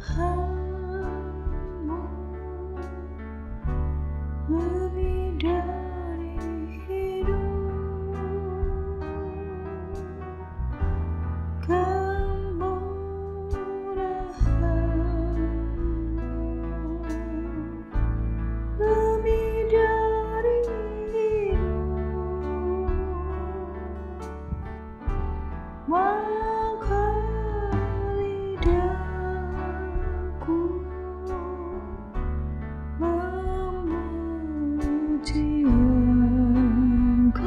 Tuhanmu lebih dari hidup, kemurahanmu lebih dari hidup, maka lidahku memuji Engkau,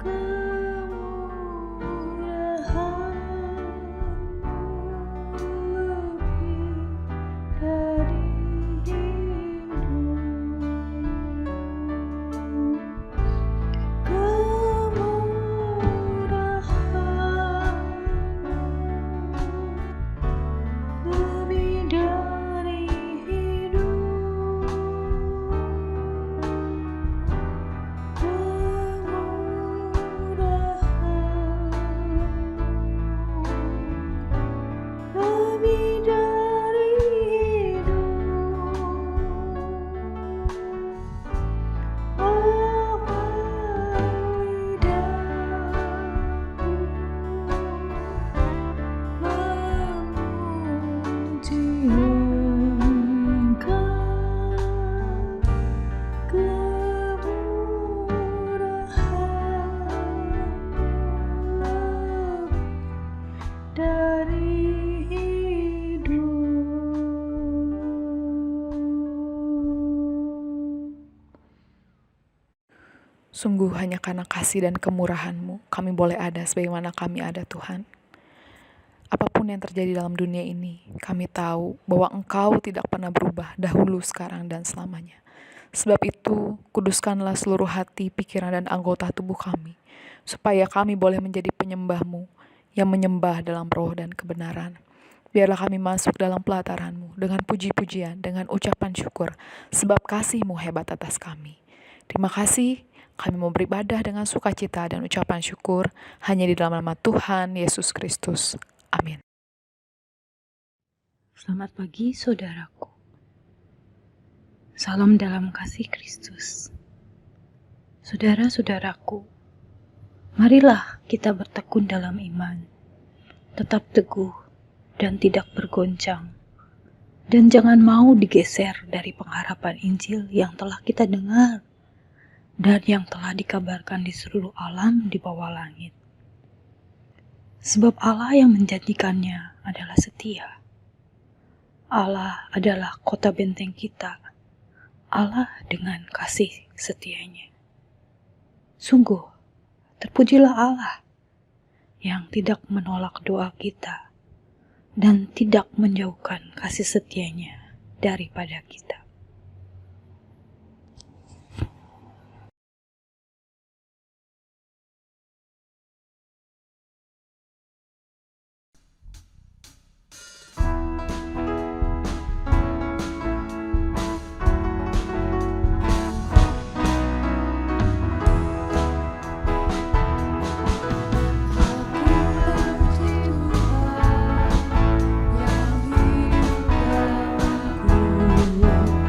kemurahan-Mu lebih dari hidup, kemurahan-Mu lebih dari hidup, kemurahan-Mu lebih dari hidup. Oh, lidahku memuji Engkau, kemurahan-Mu dari hidup. Sungguh hanya karena kasih dan kemurahan-Mu, kami boleh ada sebagaimana kami ada, Tuhan. Apapun yang terjadi dalam dunia ini, kami tahu bahwa Engkau tidak pernah berubah dahulu, sekarang, dan selamanya. Sebab itu, kuduskanlah seluruh hati, pikiran, dan anggota tubuh kami, supaya kami boleh menjadi penyembah-Mu, yang menyembah dalam roh dan kebenaran. Biarlah kami masuk dalam pelataran-Mu dengan puji-pujian, dengan ucapan syukur, sebab kasih-Mu hebat atas kami. Terima kasih, kami mau beribadah dengan sukacita dan ucapan syukur hanya di dalam nama Tuhan Yesus Kristus. Amin. Selamat pagi, saudaraku. Salam dalam kasih Kristus. Saudara-saudaraku, marilah kita bertekun dalam iman, tetap teguh dan tidak bergoncang, dan jangan mau digeser dari pengharapan Injil yang telah kita dengar dan yang telah dikabarkan di seluruh alam di bawah langit. Sebab Allah yang menjanjikannya adalah setia. Allah adalah kota benteng kita, Allah dengan kasih setianya. Sungguh, terpujilah Allah yang tidak menolak doa kita dan tidak menjauhkan kasih setianya daripada kita. Aku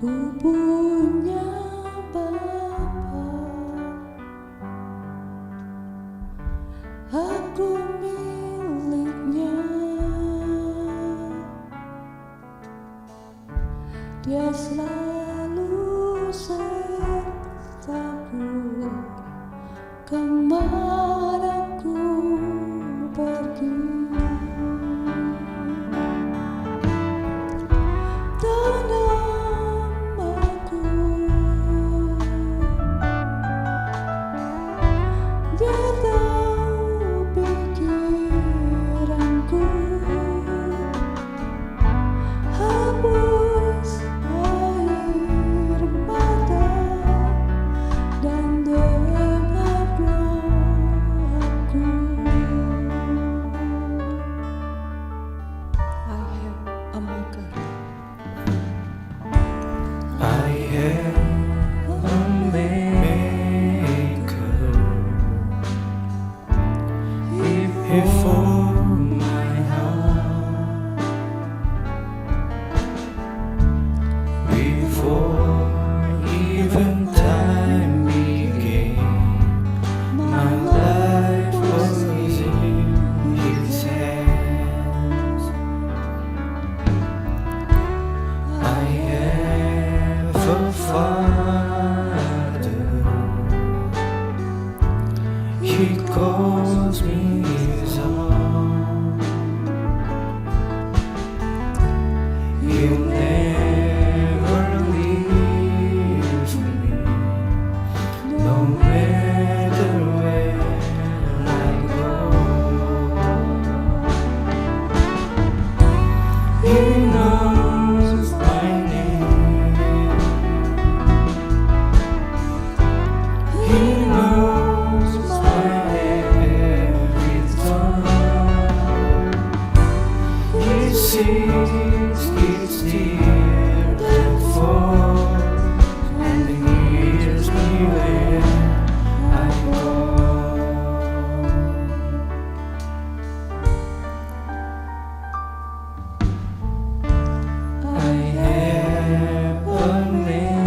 Ku punya Bapa, aku miliknya. Dia selalu sertaku kemana ku pergi. Tanamaku, dia tahu pikiranku. Hapus air mata dan dengar doaku. I have a maker. I am a maker. He formed my heart before even time began. My life was in His hands. I have a Father. He calls me His own. He'll never leave me, no matter where I go. He knows my name. He knows my every thought. He sees each tear that falls, and He hears me when I call. I have a maker.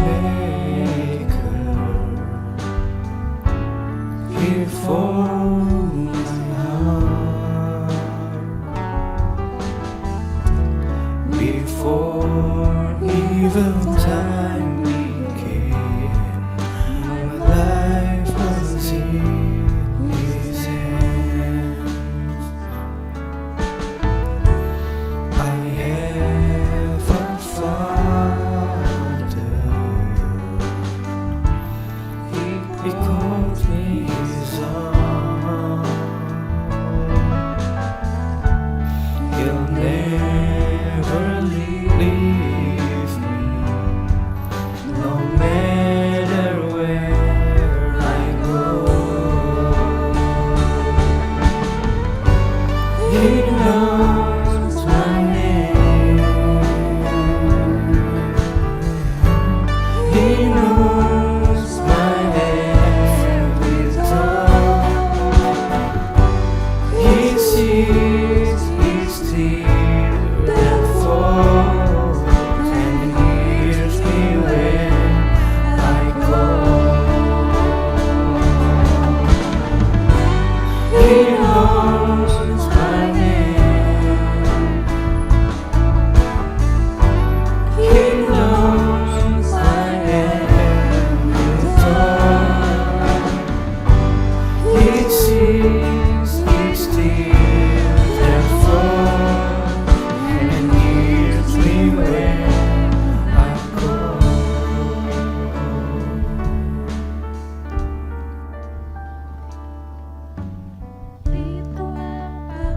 He formed my heart before even time began. My life was in His hands. I have a Father. He calls me His own. He'll never leave me, no matter where I go. He knows my name. He knows my every thought. He sees each tear that falls, and He hears me when I call. He knows my name. He knows my every thought. He sees each tear that falls, and hears me when I call. Ritual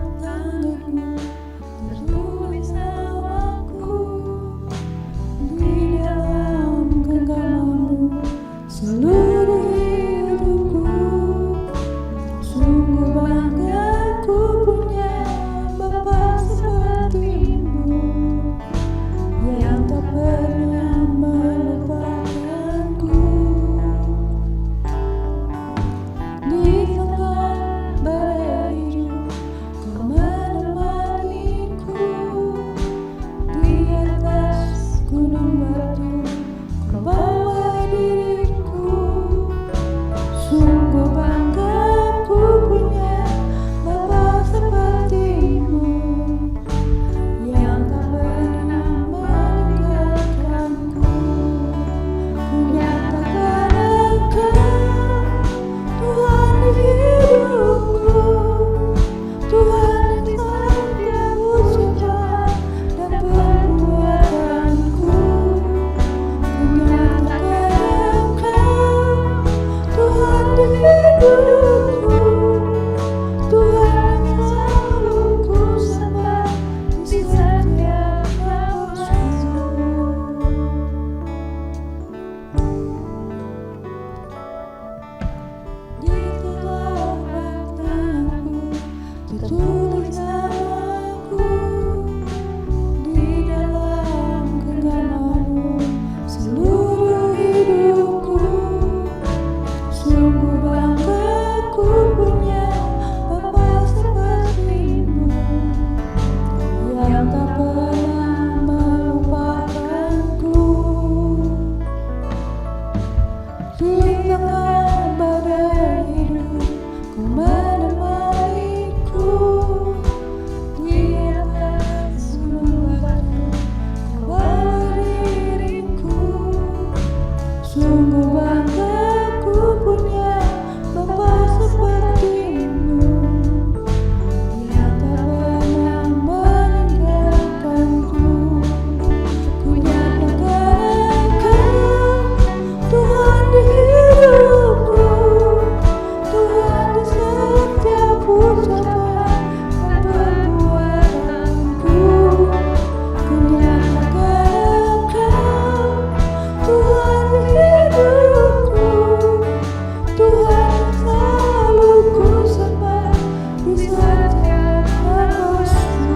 setiap nafasku.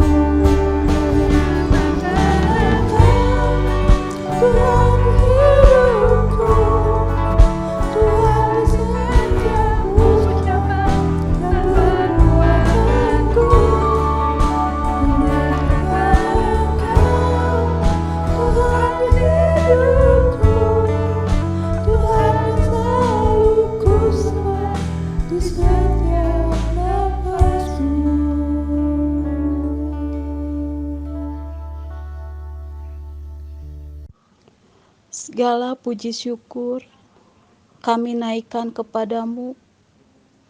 Tuhan hidupku, Tuhan di setiap ucapan dan perbuatanku. Menyatakan Engkau, Tuhan hidupku, Tuhan yang selalu ku sembah di setiap nafasku. Segala puji syukur kami naikkan kepadamu,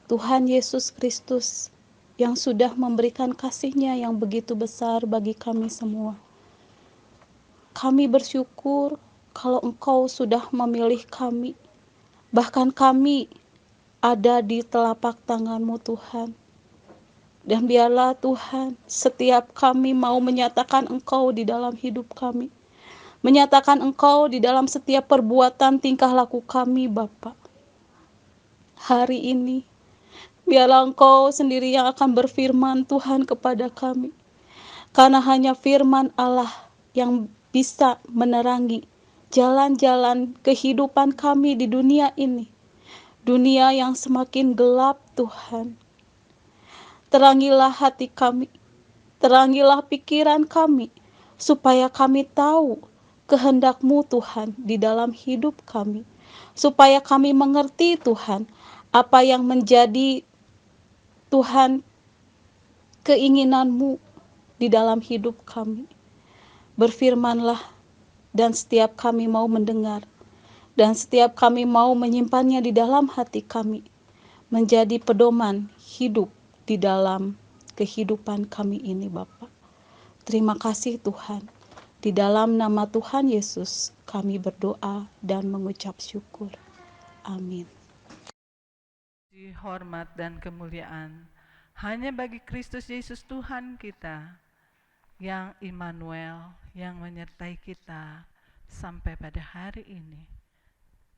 Tuhan Yesus Kristus, yang sudah memberikan kasih-Nya yang begitu besar bagi kami semua. Kami bersyukur kalau Engkau sudah memilih kami, bahkan kami ada di telapak tangan-Mu Tuhan. Dan biarlah Tuhan, setiap kami mau menyatakan Engkau di dalam hidup kami, menyatakan Engkau di dalam setiap perbuatan tingkah laku kami, Bapa. Hari ini, biarlah Engkau sendiri yang akan berfirman Tuhan kepada kami. Karena hanya firman Allah yang bisa menerangi jalan-jalan kehidupan kami di dunia ini. Dunia yang semakin gelap, Tuhan. Terangilah hati kami, terangilah pikiran kami, supaya kami tahu kehendak-Mu Tuhan di dalam hidup kami. Supaya kami mengerti Tuhan, apa yang menjadi Tuhan keinginan-Mu di dalam hidup kami. Berfirmanlah, dan setiap kami mau mendengar, dan setiap kami mau menyimpannya di dalam hati kami, menjadi pedoman hidup di dalam kehidupan kami ini, Bapa. Terima kasih Tuhan. Di dalam nama Tuhan Yesus kami berdoa dan mengucap syukur. Amin. Hormat dan kemuliaan hanya bagi Kristus Yesus Tuhan kita, yang Immanuel, yang menyertai kita sampai pada hari ini.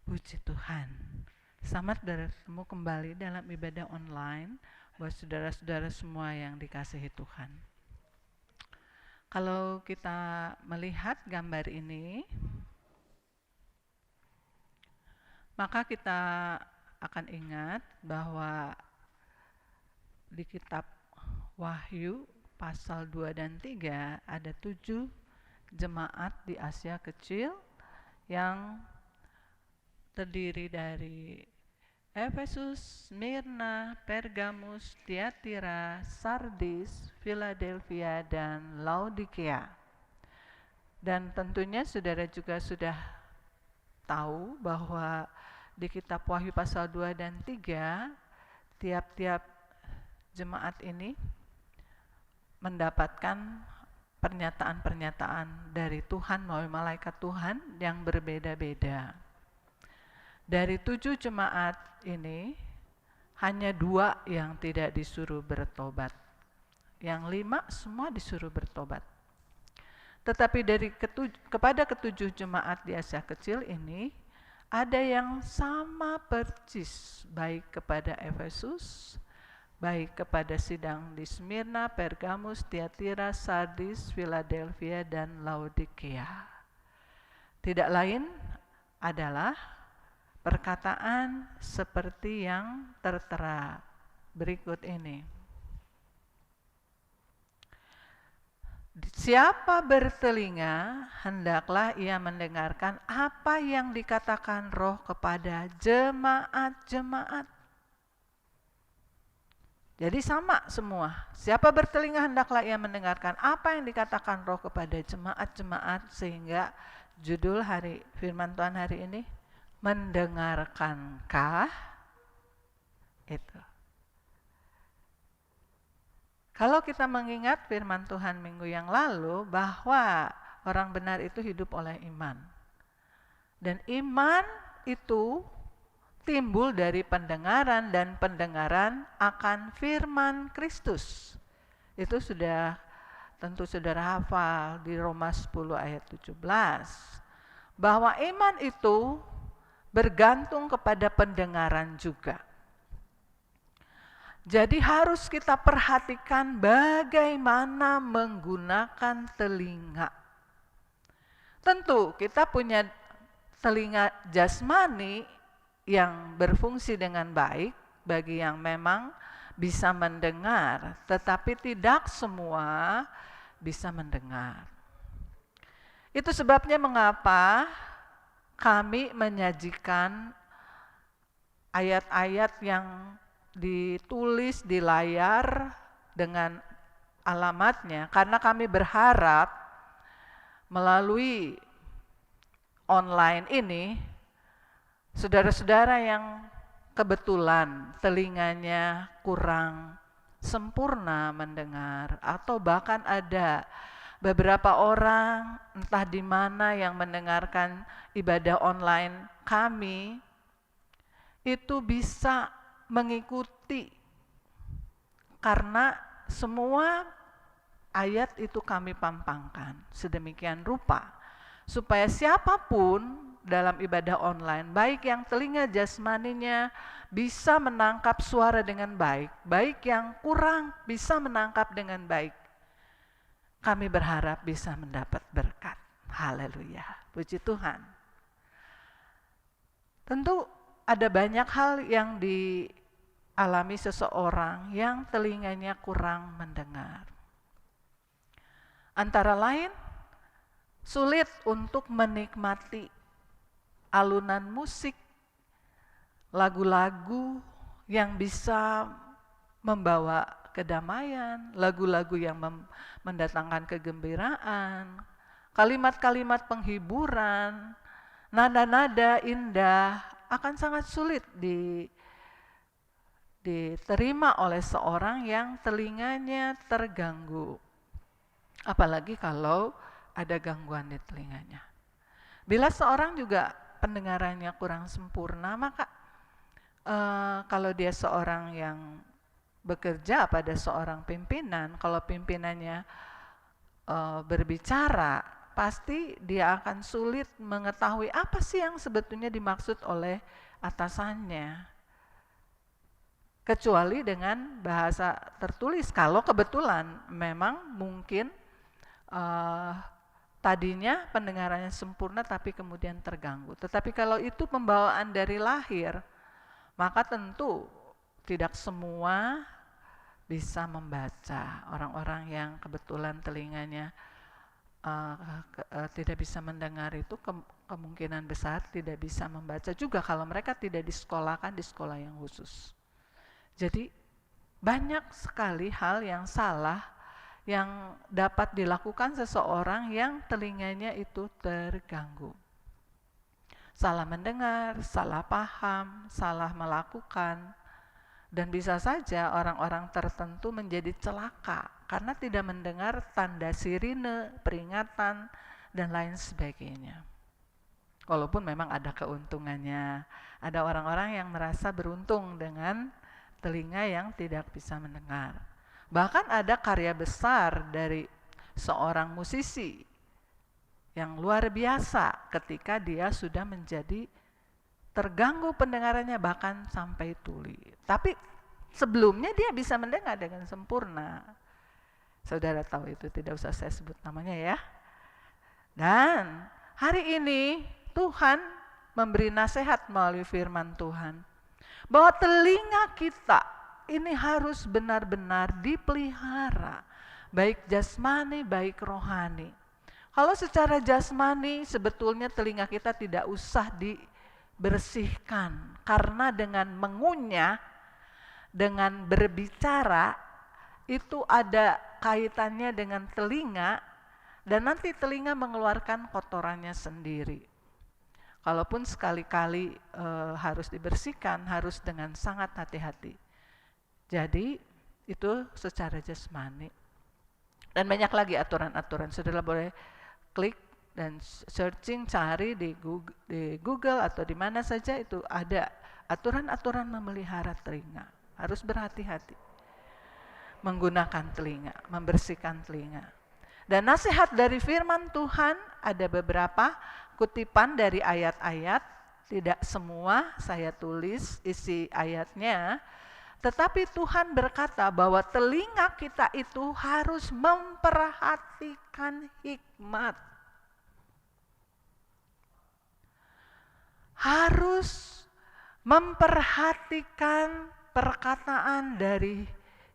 Puji Tuhan. Selamat bertemu kembali dalam ibadah online buat saudara-saudara semua yang dikasihi Tuhan. Kalau kita melihat gambar ini, maka kita akan ingat bahwa di kitab Wahyu pasal 2 dan 3 ada 7 jemaat di Asia Kecil yang terdiri dari Efesus, Smyrna, Pergamus, Tiatira, Sardis, Philadelphia, dan Laodikia. Dan tentunya saudara juga sudah tahu bahwa di kitab Wahyu pasal 2 dan 3, tiap-tiap jemaat ini mendapatkan pernyataan-pernyataan dari Tuhan melalui malaikat Tuhan yang berbeda-beda. Dari 7 jemaat ini, hanya 2 yang tidak disuruh bertobat. Yang 5 semua disuruh bertobat. Tetapi kepada ketujuh jemaat di Asia Kecil ini, ada yang sama persis, baik kepada Efesus, baik kepada sidang di Smyrna, Pergamus, Tiatira, Sardis, Philadelphia, dan Laodikia. Tidak lain adalah perkataan seperti yang tertera berikut ini. Siapa bertelinga, hendaklah ia mendengarkan apa yang dikatakan Roh kepada jemaat-jemaat. Jadi sama semua. Siapa bertelinga, hendaklah ia mendengarkan apa yang dikatakan Roh kepada jemaat-jemaat, sehingga judul hari firman Tuhan hari ini, mendengarkankah? Itu. Kalau kita mengingat firman Tuhan minggu yang lalu bahwa orang benar itu hidup oleh iman. Dan iman itu timbul dari pendengaran, dan pendengaran akan firman Kristus. Itu sudah tentu saudara hafal di Roma 10 ayat 17. Bahwa iman itu bergantung kepada pendengaran juga. Jadi harus kita perhatikan bagaimana menggunakan telinga. Tentu kita punya telinga jasmani yang berfungsi dengan baik bagi yang memang bisa mendengar, tetapi tidak semua bisa mendengar. Itu sebabnya mengapa kami menyajikan ayat-ayat yang ditulis di layar dengan alamatnya, karena kami berharap melalui online ini, saudara-saudara yang kebetulan telinganya kurang sempurna mendengar, atau bahkan ada beberapa orang entah di mana yang mendengarkan ibadah online kami, itu bisa mengikuti, karena semua ayat itu kami pampangkan sedemikian rupa supaya siapapun dalam ibadah online, baik yang telinga jasmaninya bisa menangkap suara dengan baik, baik yang kurang bisa menangkap dengan baik, kami berharap bisa mendapat berkat. Haleluya, puji Tuhan. Tentu ada banyak hal yang dialami seseorang yang telinganya kurang mendengar. Antara lain, sulit untuk menikmati alunan musik, lagu-lagu yang bisa membawa kedamaian, lagu-lagu yang mendatangkan kegembiraan, kalimat-kalimat penghiburan, nada-nada indah, akan sangat sulit diterima oleh seorang yang telinganya terganggu. Apalagi kalau ada gangguan di telinganya. Bila seorang juga pendengarannya kurang sempurna, maka kalau dia seorang yang bekerja pada seorang pimpinan, kalau pimpinannya berbicara, pasti dia akan sulit mengetahui apa sih yang sebetulnya dimaksud oleh atasannya. Kecuali dengan bahasa tertulis, kalau kebetulan memang mungkin tadinya pendengarannya sempurna tapi kemudian terganggu. Tetapi kalau itu pembawaan dari lahir, maka tentu tidak semua bisa membaca. Orang-orang yang kebetulan telinganya tidak bisa mendengar itu kemungkinan besar tidak bisa membaca juga kalau mereka tidak disekolahkan di sekolah yang khusus. Jadi banyak sekali hal yang salah yang dapat dilakukan seseorang yang telinganya itu terganggu. Salah mendengar, salah paham, salah melakukan, dan bisa saja orang-orang tertentu menjadi celaka karena tidak mendengar tanda sirine, peringatan, dan lain sebagainya. Walaupun memang ada keuntungannya, ada orang-orang yang merasa beruntung dengan telinga yang tidak bisa mendengar. Bahkan ada karya besar dari seorang musisi yang luar biasa ketika dia sudah menjadi terganggu pendengarannya bahkan sampai tuli. Tapi sebelumnya dia bisa mendengar dengan sempurna. Saudara tahu itu, tidak usah saya sebut namanya ya. Dan hari ini Tuhan memberi nasihat melalui firman Tuhan bahwa telinga kita ini harus benar-benar dipelihara, baik jasmani, baik rohani. Kalau secara jasmani sebetulnya telinga kita tidak usah dibersihkan, karena dengan mengunyah, dengan berbicara, itu ada kaitannya dengan telinga, dan nanti telinga mengeluarkan kotorannya sendiri. Kalaupun sekali-kali harus dibersihkan, harus dengan sangat hati-hati. Jadi itu secara jasmani. Dan banyak lagi aturan-aturan. Saudara boleh klik dan searching, cari di Google atau di mana saja, itu ada aturan-aturan memelihara telinga. Harus berhati-hati menggunakan telinga, membersihkan telinga. Dan nasihat dari firman Tuhan ada beberapa kutipan dari ayat-ayat, tidak semua saya tulis isi ayatnya, Tetapi Tuhan berkata bahwa telinga kita itu harus memperhatikan hikmat. Harus memperhatikan perkataan dari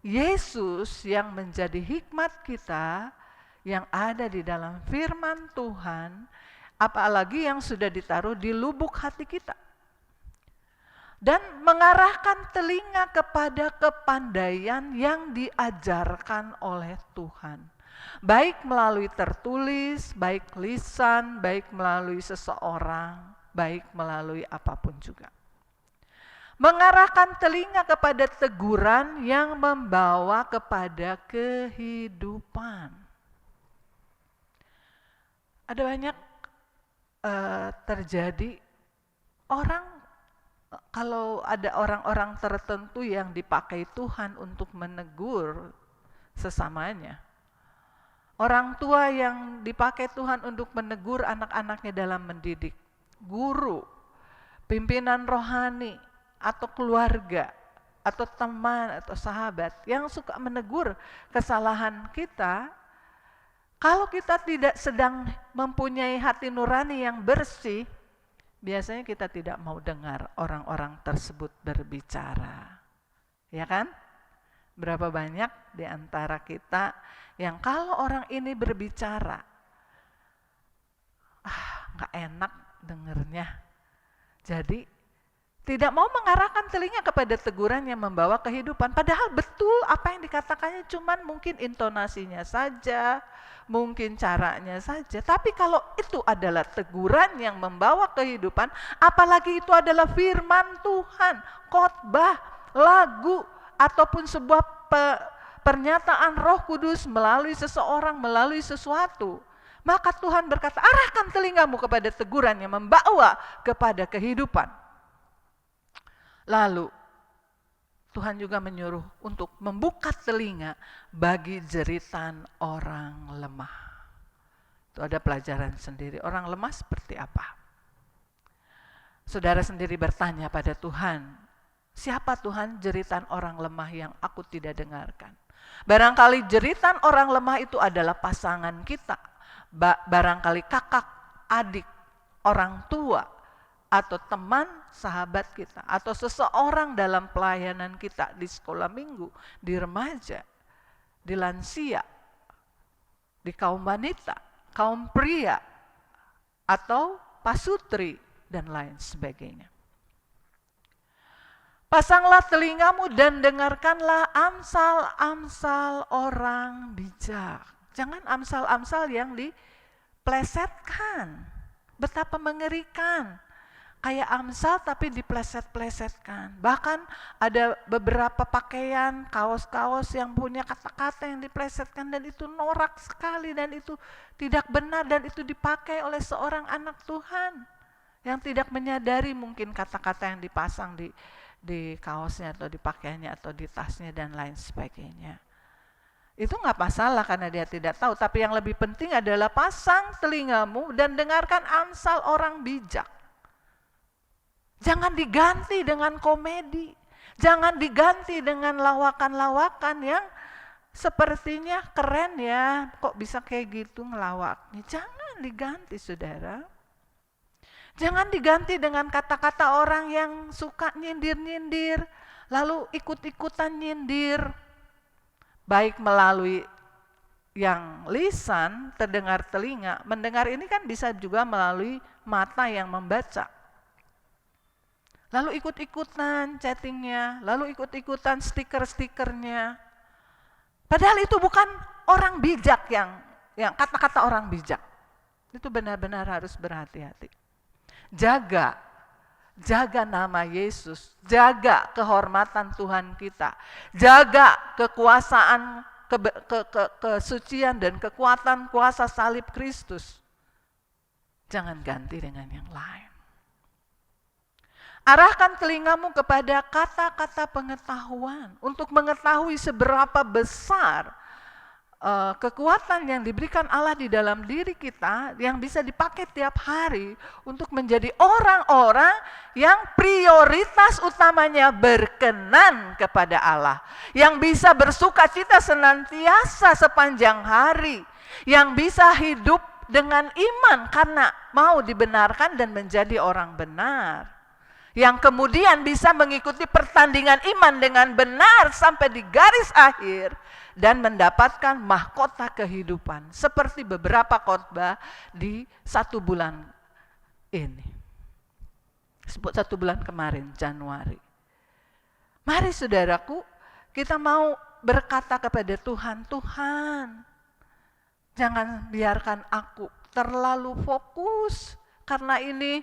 Yesus yang menjadi hikmat kita, yang ada di dalam firman Tuhan, apalagi yang sudah ditaruh di lubuk hati kita. Dan mengarahkan telinga kepada kepandaian yang diajarkan oleh Tuhan. Baik melalui tertulis, baik lisan, baik melalui seseorang, baik melalui apapun juga. Mengarahkan telinga kepada teguran yang membawa kepada kehidupan. Ada banyak terjadi orang, kalau ada orang-orang tertentu yang dipakai Tuhan untuk menegur sesamanya. Orang tua yang dipakai Tuhan untuk menegur anak-anaknya dalam mendidik. Guru, pimpinan rohani, atau keluarga, atau teman, atau sahabat yang suka menegur kesalahan kita. Kalau kita tidak sedang mempunyai hati nurani yang bersih, biasanya kita tidak mau dengar orang-orang tersebut berbicara. Ya kan? Berapa banyak di antara kita yang kalau orang ini berbicara, gak enak dengernya. Jadi tidak mau mengarahkan telinga kepada teguran yang membawa kehidupan. Padahal betul apa yang dikatakannya, cuman mungkin intonasinya saja, mungkin caranya saja. Tapi kalau itu adalah teguran yang membawa kehidupan, apalagi itu adalah firman Tuhan, khotbah, lagu, ataupun sebuah pernyataan Roh Kudus melalui seseorang, melalui sesuatu. Maka Tuhan berkata, arahkan telingamu kepada teguran yang membawa kepada kehidupan. Lalu Tuhan juga menyuruh untuk membuka telinga bagi jeritan orang lemah. Itu ada pelajaran sendiri. Orang lemah seperti apa? Saudara sendiri bertanya pada Tuhan, siapa Tuhan jeritan orang lemah yang aku tidak dengarkan? Barangkali jeritan orang lemah itu adalah pasangan kita. Barangkali kakak, adik, orang tua, atau teman, sahabat kita, atau seseorang dalam pelayanan kita di sekolah minggu, di remaja, di lansia, di kaum wanita, kaum pria, atau pasutri, dan lain sebagainya. Pasanglah telingamu dan dengarkanlah amsal-amsal orang bijak. Jangan amsal-amsal yang diplesetkan. Betapa mengerikan. Kayak amsal tapi dipleset-plesetkan. Bahkan ada beberapa pakaian, kaos-kaos yang punya kata-kata yang diplesetkan, dan itu norak sekali, dan itu tidak benar, dan itu dipakai oleh seorang anak Tuhan yang tidak menyadari mungkin kata-kata yang dipasang di kaosnya atau di pakaiannya atau di tasnya dan lain sebagainya. Itu nggak masalah karena dia tidak tahu, tapi yang lebih penting adalah pasang telingamu dan dengarkan amsal orang bijak. Jangan diganti dengan komedi, jangan diganti dengan lawakan-lawakan yang sepertinya keren ya, kok bisa kayak gitu ngelawaknya. Jangan diganti, saudara. Jangan diganti dengan kata-kata orang yang suka nyindir-nyindir, lalu ikut-ikutan nyindir. Baik melalui yang lisan, terdengar telinga, mendengar ini kan bisa juga melalui mata yang membaca. Lalu ikut-ikutan chattingnya, lalu ikut-ikutan stiker-stikernya. Padahal itu bukan orang bijak yang kata-kata orang bijak. Itu benar-benar harus berhati-hati. Jaga nama Yesus, jaga kehormatan Tuhan kita, jaga kekuasaan, kesucian dan kekuatan kuasa salib Kristus. Jangan ganti dengan yang lain. Arahkan telingamu kepada kata-kata pengetahuan untuk mengetahui seberapa besar kekuatan yang diberikan Allah di dalam diri kita yang bisa dipakai tiap hari untuk menjadi orang-orang yang prioritas utamanya berkenan kepada Allah, yang bisa bersukacita senantiasa sepanjang hari, yang bisa hidup dengan iman karena mau dibenarkan dan menjadi orang benar, yang kemudian bisa mengikuti pertandingan iman dengan benar sampai di garis akhir dan mendapatkan mahkota kehidupan seperti beberapa khotbah di 1 bulan ini, 1 bulan kemarin, Januari. Mari saudaraku, kita mau berkata kepada Tuhan, Tuhan, jangan biarkan aku terlalu fokus karena ini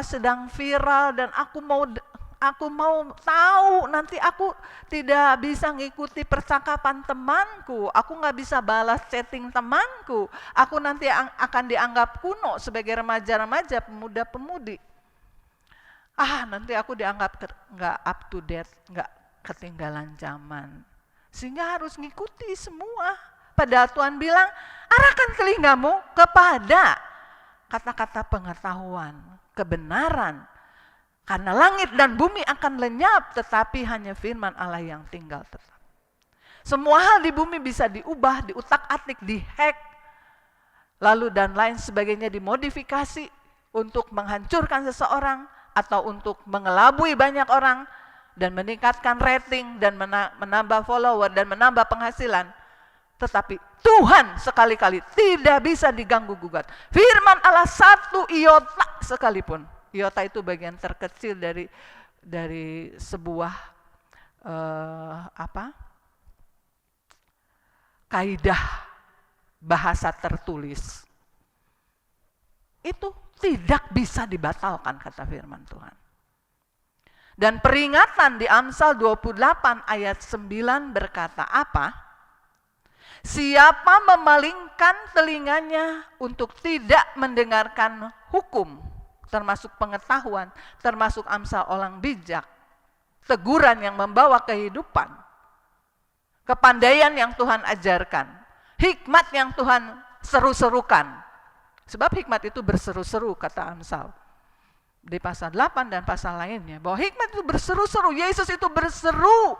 sedang viral dan aku mau tahu, nanti aku tidak bisa ngikuti percakapan temanku, aku nggak bisa balas chatting temanku, aku nanti akan dianggap kuno sebagai remaja-remaja, pemuda-pemudi. Nanti aku dianggap nggak up to date, nggak ketinggalan zaman. Sehingga harus ngikuti semua. Padahal Tuhan bilang, arahkan telingamu kepada kata-kata pengetahuan, kebenaran. Karena langit dan bumi akan lenyap, tetapi hanya firman Allah yang tinggal tetap. Semua hal di bumi bisa diubah, diutak-atik, dihack, lalu dan lain sebagainya dimodifikasi untuk menghancurkan seseorang atau untuk mengelabui banyak orang dan meningkatkan rating dan menambah follower dan menambah penghasilan. Tetapi Tuhan sekali-kali tidak bisa diganggu-gugat. Firman Allah 1 iota sekalipun. Iota itu bagian terkecil dari sebuah kaidah bahasa tertulis. Itu tidak bisa dibatalkan, kata firman Tuhan. Dan peringatan di Amsal 28 ayat 9 berkata apa? Siapa memalingkan telinganya untuk tidak mendengarkan hukum, termasuk pengetahuan, termasuk amsal orang bijak, teguran yang membawa kehidupan, kepandaian yang Tuhan ajarkan, hikmat yang Tuhan seru-serukan. Sebab hikmat itu berseru-seru, kata Amsal. Di pasal 8 dan pasal lainnya, bahwa hikmat itu berseru-seru, Yesus itu berseru,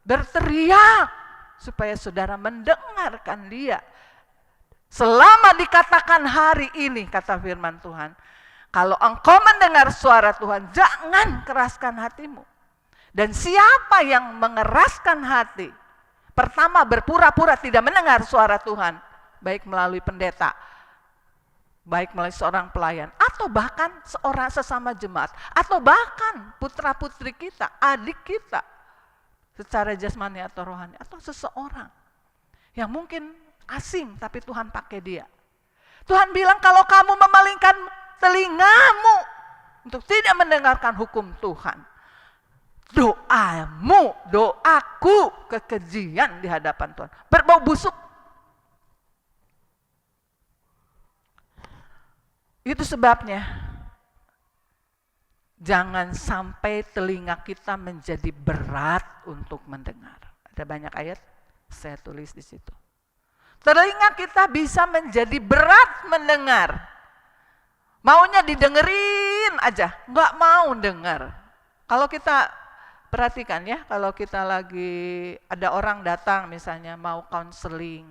berteriak, supaya saudara mendengarkan dia. Selama dikatakan hari ini, kata firman Tuhan, kalau engkau mendengar suara Tuhan, jangan keraskan hatimu. Dan siapa yang mengeraskan hati, pertama berpura-pura tidak mendengar suara Tuhan, baik melalui pendeta, baik melalui seorang pelayan, atau bahkan seorang sesama jemaat, atau bahkan putra-putri kita, adik kita, secara jasmani atau rohani, atau seseorang yang mungkin asing, tapi Tuhan pakai dia. Tuhan bilang kalau kamu memalingkan telingamu untuk tidak mendengarkan hukum Tuhan, doamu, doaku kekejian di hadapan Tuhan, berbau busuk. Itu sebabnya jangan sampai telinga kita menjadi berat untuk mendengar. Ada banyak ayat saya tulis di situ. Telinga kita bisa menjadi berat mendengar. Maunya didengerin aja, nggak mau dengar. Kalau kita perhatikan ya, kalau kita lagi ada orang datang misalnya mau counseling,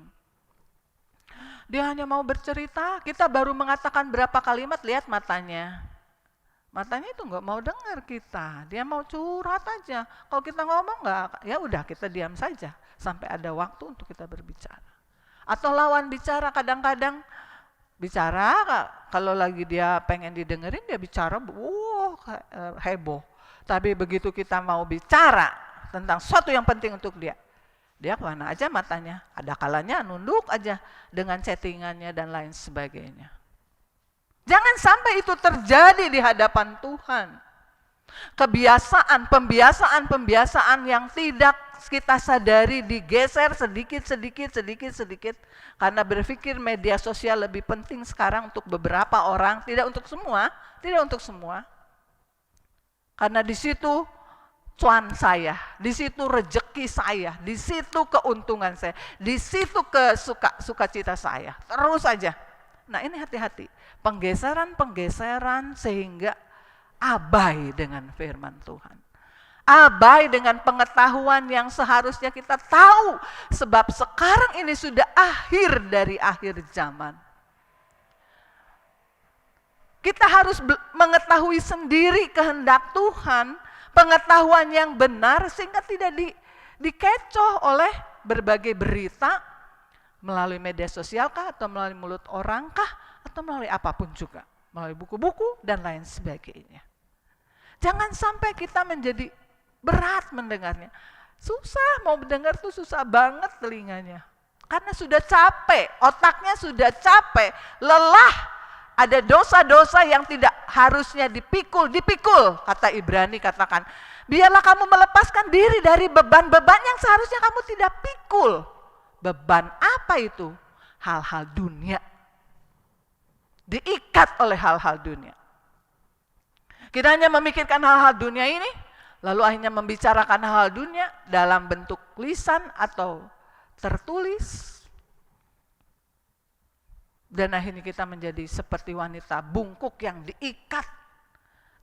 dia hanya mau bercerita, kita baru mengatakan berapa kalimat, lihat matanya. Matanya itu nggak mau dengar kita, dia mau curhat aja. Kalau kita ngomong nggak, ya udah kita diam saja sampai ada waktu untuk kita berbicara. Atau lawan bicara, kadang-kadang bicara kalau lagi dia pengen didengerin dia bicara, heboh. Tapi begitu kita mau bicara tentang sesuatu yang penting untuk dia kemana aja matanya, ada kalanya nunduk aja dengan chattingannya dan lain sebagainya. Jangan sampai itu terjadi di hadapan Tuhan. Pembiasaan yang tidak kita sadari digeser sedikit karena berpikir media sosial lebih penting sekarang untuk beberapa orang, tidak untuk semua. Karena di situ cuan saya, di situ rejeki saya, di situ keuntungan saya, di situ sukacita saya. Terus saja. Nah ini hati-hati, penggeseran-penggeseran sehingga abai dengan firman Tuhan. Abai dengan pengetahuan yang seharusnya kita tahu, sebab sekarang ini sudah akhir dari akhir zaman. Kita harus mengetahui sendiri kehendak Tuhan, pengetahuan yang benar sehingga tidak dikecoh oleh berbagai berita melalui media sosial kah, atau melalui mulut orang kah, atau melalui apapun juga, melalui buku-buku dan lain sebagainya. Jangan sampai kita menjadi berat mendengarnya. Susah, mau mendengar tuh susah banget telinganya. Karena sudah capek, otaknya sudah capek, lelah. Ada dosa-dosa yang tidak harusnya dipikul, kata Ibrani katakan. Biarlah kamu melepaskan diri dari beban-beban yang seharusnya kamu tidak pikul. Beban apa itu? Hal-hal dunia. Diikat oleh hal-hal dunia. Kita hanya memikirkan hal-hal dunia ini, lalu akhirnya membicarakan hal-hal dunia dalam bentuk lisan atau tertulis. Dan akhirnya kita menjadi seperti wanita bungkuk yang diikat.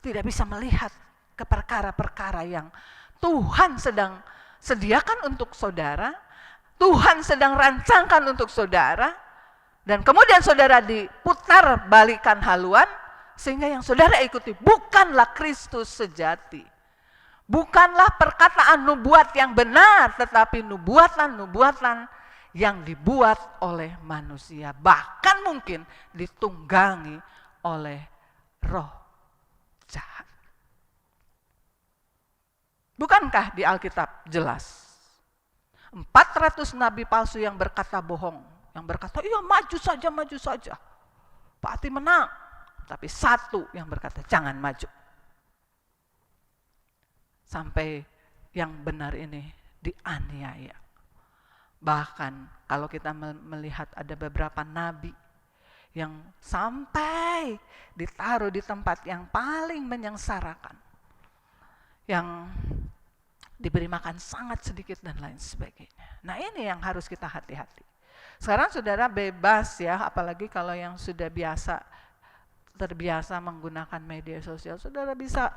Tidak bisa melihat ke perkara-perkara yang Tuhan sedang sediakan untuk saudara. Tuhan sedang rancangkan untuk saudara. Dan kemudian saudara diputar balikan haluan. Sehingga yang saudara ikuti bukanlah Kristus sejati. Bukanlah perkataan nubuat yang benar. Tetapi nubuatan-nubuatan yang dibuat oleh manusia, bahkan mungkin ditunggangi oleh roh jahat. Bukankah di Alkitab jelas 400 nabi palsu yang berkata bohong, yang berkata iya maju saja, pasti menang. Tapi satu yang berkata jangan maju. Sampai yang benar ini dianiaya. Bahkan kalau kita melihat ada beberapa nabi yang sampai ditaruh di tempat yang paling menyengsarakan, yang diberi makan sangat sedikit dan lain sebagainya. Nah ini yang harus kita hati-hati. Sekarang saudara bebas ya, apalagi kalau yang sudah terbiasa menggunakan media sosial, saudara bisa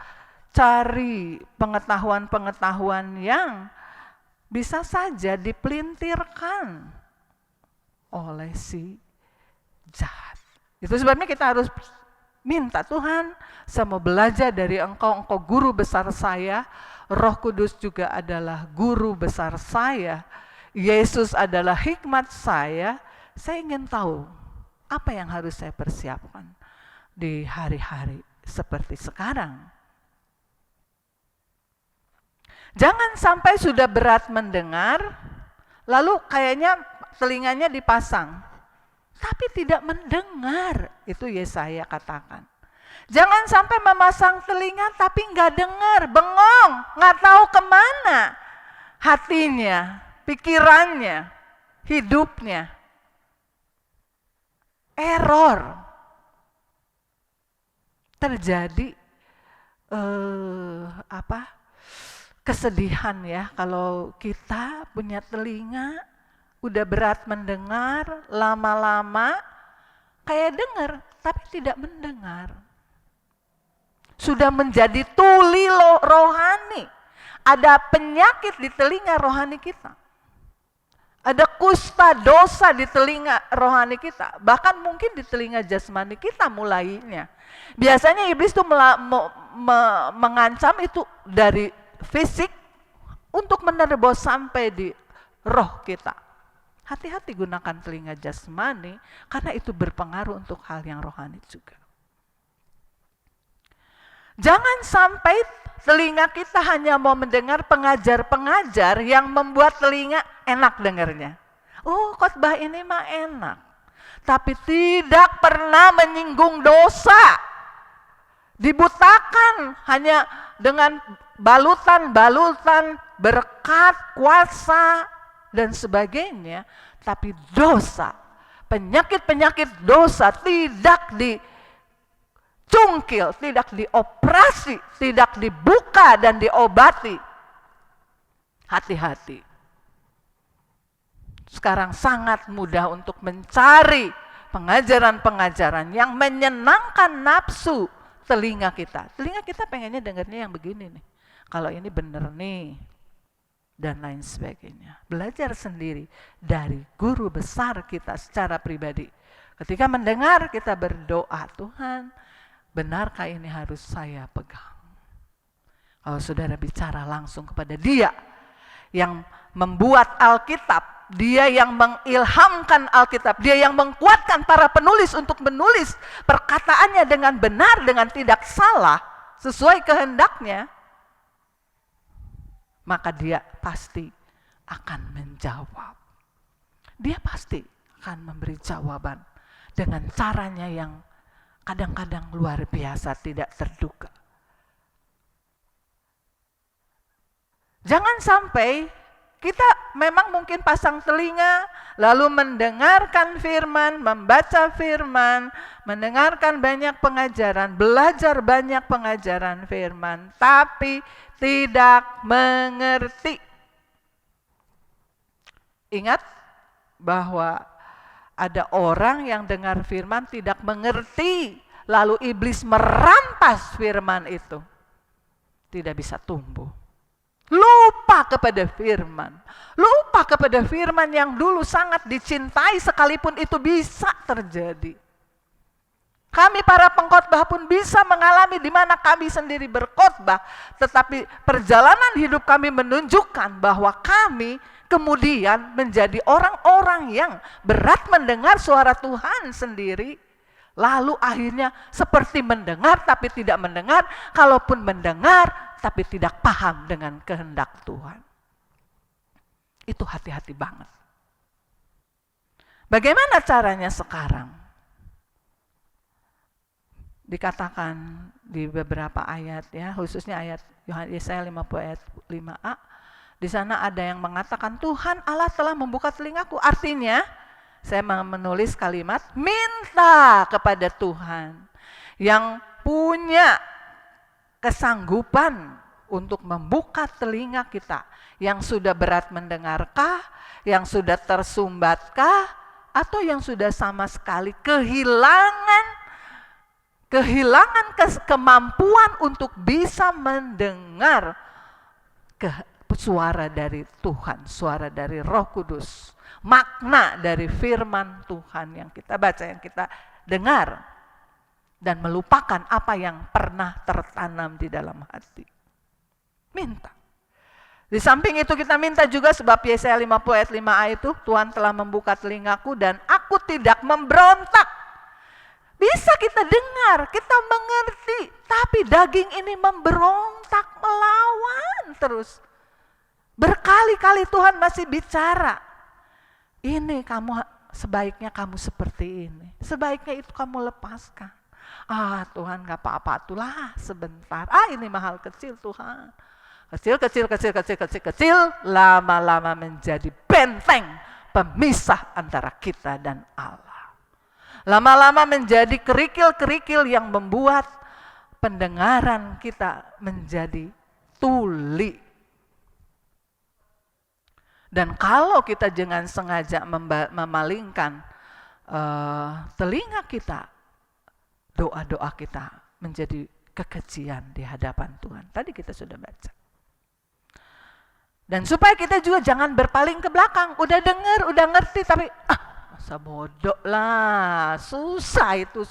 cari pengetahuan-pengetahuan yang bisa saja dipelintirkan oleh si jahat. Itu sebabnya kita harus minta Tuhan, saya mau belajar dari engkau guru besar saya, Roh Kudus juga adalah guru besar saya, Yesus adalah hikmat saya ingin tahu apa yang harus saya persiapkan di hari-hari seperti sekarang. Jangan sampai sudah berat mendengar, lalu kayaknya telinganya dipasang, tapi tidak mendengar. Itu Yesaya katakan. Jangan sampai memasang telinga tapi nggak dengar, bengong, nggak tahu kemana hatinya, pikirannya, hidupnya. Error. Terjadi kesedihan ya, kalau kita punya telinga udah berat mendengar, lama-lama kayak dengar tapi tidak mendengar. Sudah menjadi tuli rohani. Ada penyakit di telinga rohani kita. Ada kusta dosa di telinga rohani kita. Bahkan mungkin di telinga jasmani kita mulainya. Biasanya iblis tuh mengancam itu dari fisik untuk menerobos sampai di roh kita. Hati-hati gunakan telinga jasmani karena itu berpengaruh untuk hal yang rohani juga. Jangan sampai telinga kita hanya mau mendengar pengajar-pengajar yang membuat telinga enak dengarnya. Oh, khotbah ini mah enak. Tapi tidak pernah menyinggung dosa. Dibutakan hanya dengan balutan-balutan berkat, kuasa, dan sebagainya. Tapi dosa, penyakit-penyakit dosa tidak dicungkil, tidak dioperasi, tidak dibuka dan diobati hati-hati. Sekarang sangat mudah untuk mencari pengajaran-pengajaran yang menyenangkan nafsu telinga kita. Telinga kita pengennya dengarnya yang begini nih. Kalau ini bener nih. Dan lain sebagainya. Belajar sendiri dari guru besar kita secara pribadi. Ketika mendengar kita berdoa, Tuhan, benarkah ini harus saya pegang? Kalau saudara bicara langsung kepada Dia yang membuat Alkitab, Dia yang mengilhamkan Alkitab, Dia yang menguatkan para penulis untuk menulis perkataannya dengan benar, dengan tidak salah, sesuai kehendaknya, maka Dia pasti akan menjawab. Dia pasti akan memberi jawaban dengan caranya yang kadang-kadang luar biasa, tidak terduga. Jangan sampai kita memang mungkin pasang telinga, lalu mendengarkan firman, membaca firman, mendengarkan banyak pengajaran, belajar banyak pengajaran firman, tapi tidak mengerti. Ingat bahwa ada orang yang dengar firman tidak mengerti, lalu iblis merampas firman itu. Tidak bisa tumbuh. Lupa kepada firman. Lupa kepada firman yang dulu sangat dicintai sekalipun itu bisa terjadi. Kami para pengkhotbah pun bisa mengalami di mana kami sendiri berkhotbah, tetapi perjalanan hidup kami menunjukkan bahwa kami kemudian menjadi orang-orang yang berat mendengar suara Tuhan sendiri, lalu akhirnya seperti mendengar tapi tidak mendengar, kalaupun mendengar tapi tidak paham dengan kehendak Tuhan. Itu hati-hati banget. Bagaimana caranya sekarang? Dikatakan di beberapa ayat ya, khususnya ayat Yesaya 50 ayat 5a, di sana ada yang mengatakan Tuhan Allah telah membuka telingaku. Artinya saya menulis kalimat minta kepada Tuhan yang punya kesanggupan untuk membuka telinga kita, yang sudah berat mendengarkah, yang sudah tersumbatkah, atau yang sudah sama sekali kehilangan kemampuan untuk bisa mendengar suara dari Tuhan, suara dari Roh Kudus, makna dari firman Tuhan yang kita baca, yang kita dengar, dan melupakan apa yang pernah tertanam di dalam hati. Minta. Di samping itu kita minta juga sebab Yesaya 50 ayat 5a itu, Tuhan telah membuka telingaku dan aku tidak memberontak. Bisa kita dengar, kita mengerti, tapi daging ini memberontak, melawan terus. Berkali-kali Tuhan masih bicara. Ini sebaiknya kamu seperti ini. Sebaiknya itu kamu lepaskan. Ah Tuhan gak apa-apa, itulah sebentar. Ah ini mahal kecil Tuhan. Kecil, lama-lama menjadi benteng pemisah antara kita dan Allah. Lama-lama menjadi kerikil-kerikil yang membuat pendengaran kita menjadi tuli. Dan kalau kita jangan sengaja memalingkan telinga kita, doa-doa kita menjadi kekejian di hadapan Tuhan. Tadi kita sudah baca. Dan supaya kita juga jangan berpaling ke belakang. Udah dengar, udah ngerti, tapi masa bodoh lah, susah, itu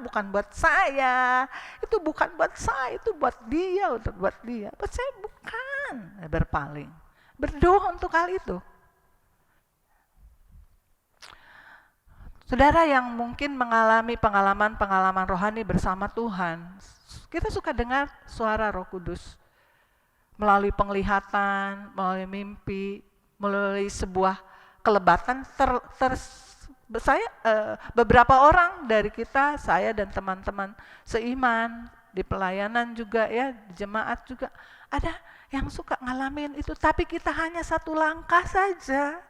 bukan buat saya, itu bukan buat saya, itu buat dia, untuk buat dia. Buat saya bukan. Berpaling. Berdoa untuk hal itu. Saudara yang mungkin mengalami pengalaman rohani bersama Tuhan, kita suka dengar suara Roh Kudus melalui penglihatan, melalui mimpi, melalui sebuah kelebatan. Beberapa orang dari kita, saya dan teman-teman seiman di pelayanan juga ya, di jemaat juga ada yang suka ngalamin itu, tapi kita hanya satu langkah saja.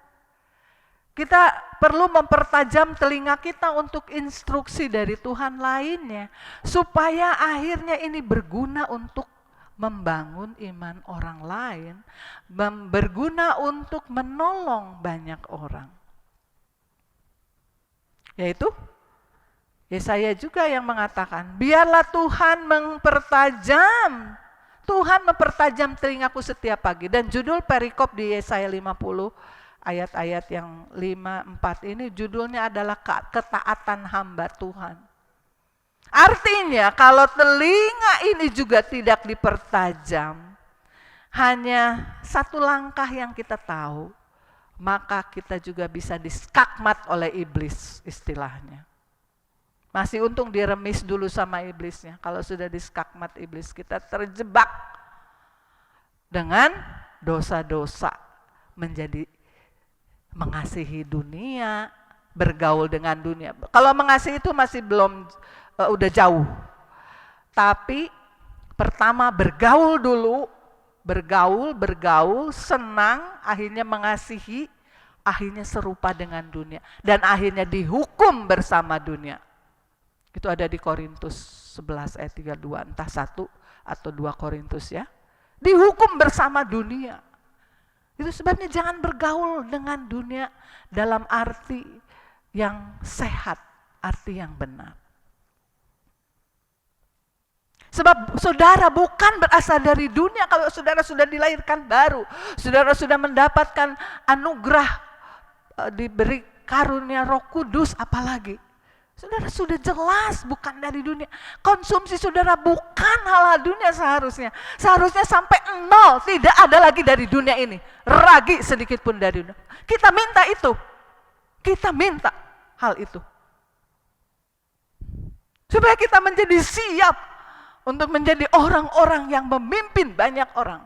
Kita perlu mempertajam telinga kita untuk instruksi dari Tuhan lainnya, supaya akhirnya ini berguna untuk membangun iman orang lain, berguna untuk menolong banyak orang. Yaitu Yesaya juga yang mengatakan, biarlah Tuhan mempertajam telingaku setiap pagi. Dan judul perikop di Yesaya 50 ayat-ayat yang 5-4 ini judulnya adalah ketaatan hamba Tuhan. Artinya kalau telinga ini juga tidak dipertajam, hanya satu langkah yang kita tahu, maka kita juga bisa diskakmat oleh iblis istilahnya. Masih untung diremis dulu sama iblisnya. Kalau sudah diskakmat iblis, kita terjebak dengan dosa-dosa, menjadi mengasihi dunia, bergaul dengan dunia. Kalau mengasihi itu masih belum, udah jauh. Tapi pertama bergaul dulu, bergaul, senang, akhirnya mengasihi, akhirnya serupa dengan dunia. Dan akhirnya dihukum bersama dunia. Itu ada di Korintus 11 ayat 32, entah 1 atau 2 Korintus ya. Dihukum bersama dunia. Itu sebabnya jangan bergaul dengan dunia dalam arti yang sehat, arti yang benar. Sebab saudara bukan berasal dari dunia kalau saudara sudah dilahirkan baru. Saudara sudah mendapatkan anugerah, diberi karunia Roh Kudus apalagi. Saudara sudah jelas bukan dari dunia. Konsumsi saudara bukan hal dunia seharusnya. Seharusnya sampai 0, tidak ada lagi dari dunia ini. Ragi sedikit pun dari dunia. Kita minta itu. Kita minta hal itu. Supaya kita menjadi siap untuk menjadi orang-orang yang memimpin banyak orang.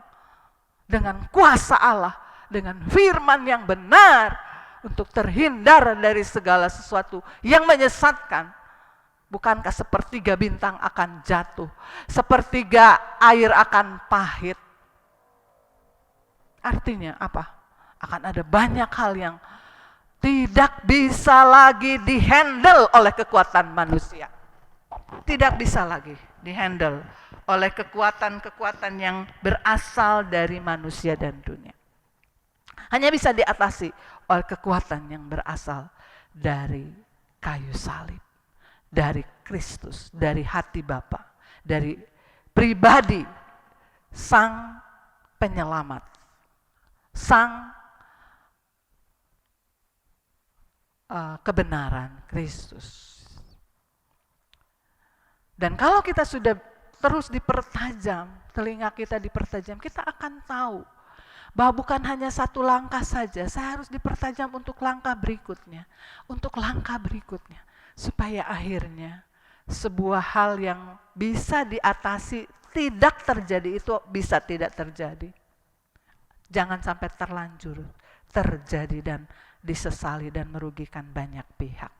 Dengan kuasa Allah, dengan firman yang benar. Untuk terhindar dari segala sesuatu yang menyesatkan. Bukankah sepertiga bintang akan jatuh, sepertiga air akan pahit. Artinya apa? Akan ada banyak hal yang tidak bisa lagi dihandle oleh kekuatan manusia. Tidak bisa lagi dihandle oleh kekuatan-kekuatan yang berasal dari manusia dan dunia. Hanya bisa diatasi oleh kekuatan yang berasal dari kayu salib, dari Kristus, dari hati Bapa, dari pribadi Sang Penyelamat, Sang kebenaran Kristus. Dan kalau kita sudah terus dipertajam, telinga kita dipertajam, kita akan tahu bahwa bukan hanya satu langkah saja, saya harus dipertajam untuk langkah berikutnya. Untuk langkah berikutnya. Supaya akhirnya sebuah hal yang bisa diatasi tidak terjadi itu bisa tidak terjadi. Jangan sampai terlanjur terjadi dan disesali dan merugikan banyak pihak.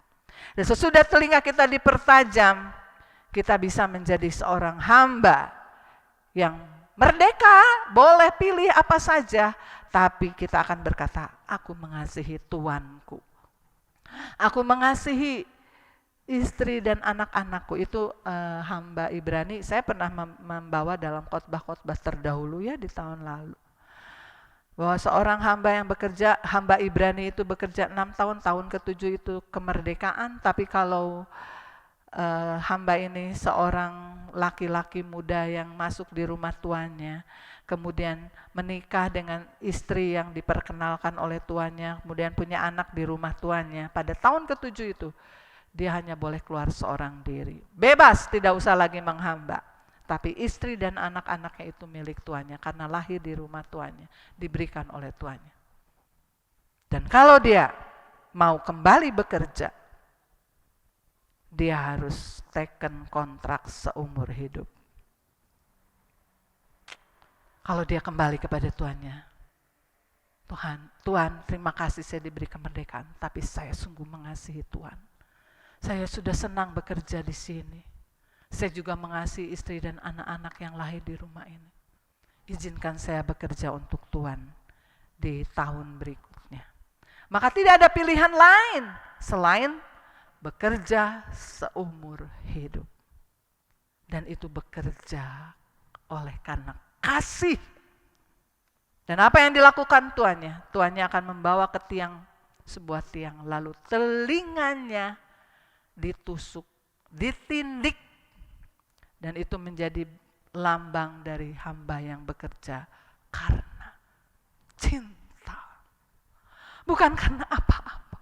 Dan sesudah telinga kita dipertajam, kita bisa menjadi seorang hamba yang merdeka, boleh pilih apa saja, tapi kita akan berkata, aku mengasihi Tuanku. Aku mengasihi istri dan anak-anakku. Itu hamba Ibrani, saya pernah membawa dalam khotbah-khotbah terdahulu ya di tahun lalu. Bahwa seorang hamba yang bekerja, hamba Ibrani itu bekerja 6 tahun, tahun ke-7 itu kemerdekaan, tapi kalau hamba ini seorang laki-laki muda yang masuk di rumah tuannya, kemudian menikah dengan istri yang diperkenalkan oleh tuannya, kemudian punya anak di rumah tuannya. Pada tahun ke-7 itu, dia hanya boleh keluar seorang diri. Bebas, tidak usah lagi menghamba. Tapi istri dan anak-anaknya itu milik tuannya, karena lahir di rumah tuannya, diberikan oleh tuannya. Dan kalau dia mau kembali bekerja, dia harus teken kontrak seumur hidup. Kalau dia kembali kepada tuannya, Tuhan, terima kasih saya diberi kemerdekaan, tapi saya sungguh mengasihi Tuhan. Saya sudah senang bekerja di sini. Saya juga mengasihi istri dan anak-anak yang lahir di rumah ini. Izinkan saya bekerja untuk Tuhan di tahun berikutnya. Maka tidak ada pilihan lain selain bekerja seumur hidup. Dan itu bekerja oleh karena kasih. Dan apa yang dilakukan tuannya? Tuannya akan membawa ke sebuah tiang, lalu telinganya ditusuk, ditindik, dan itu menjadi lambang dari hamba yang bekerja karena cinta. Bukan karena apa-apa,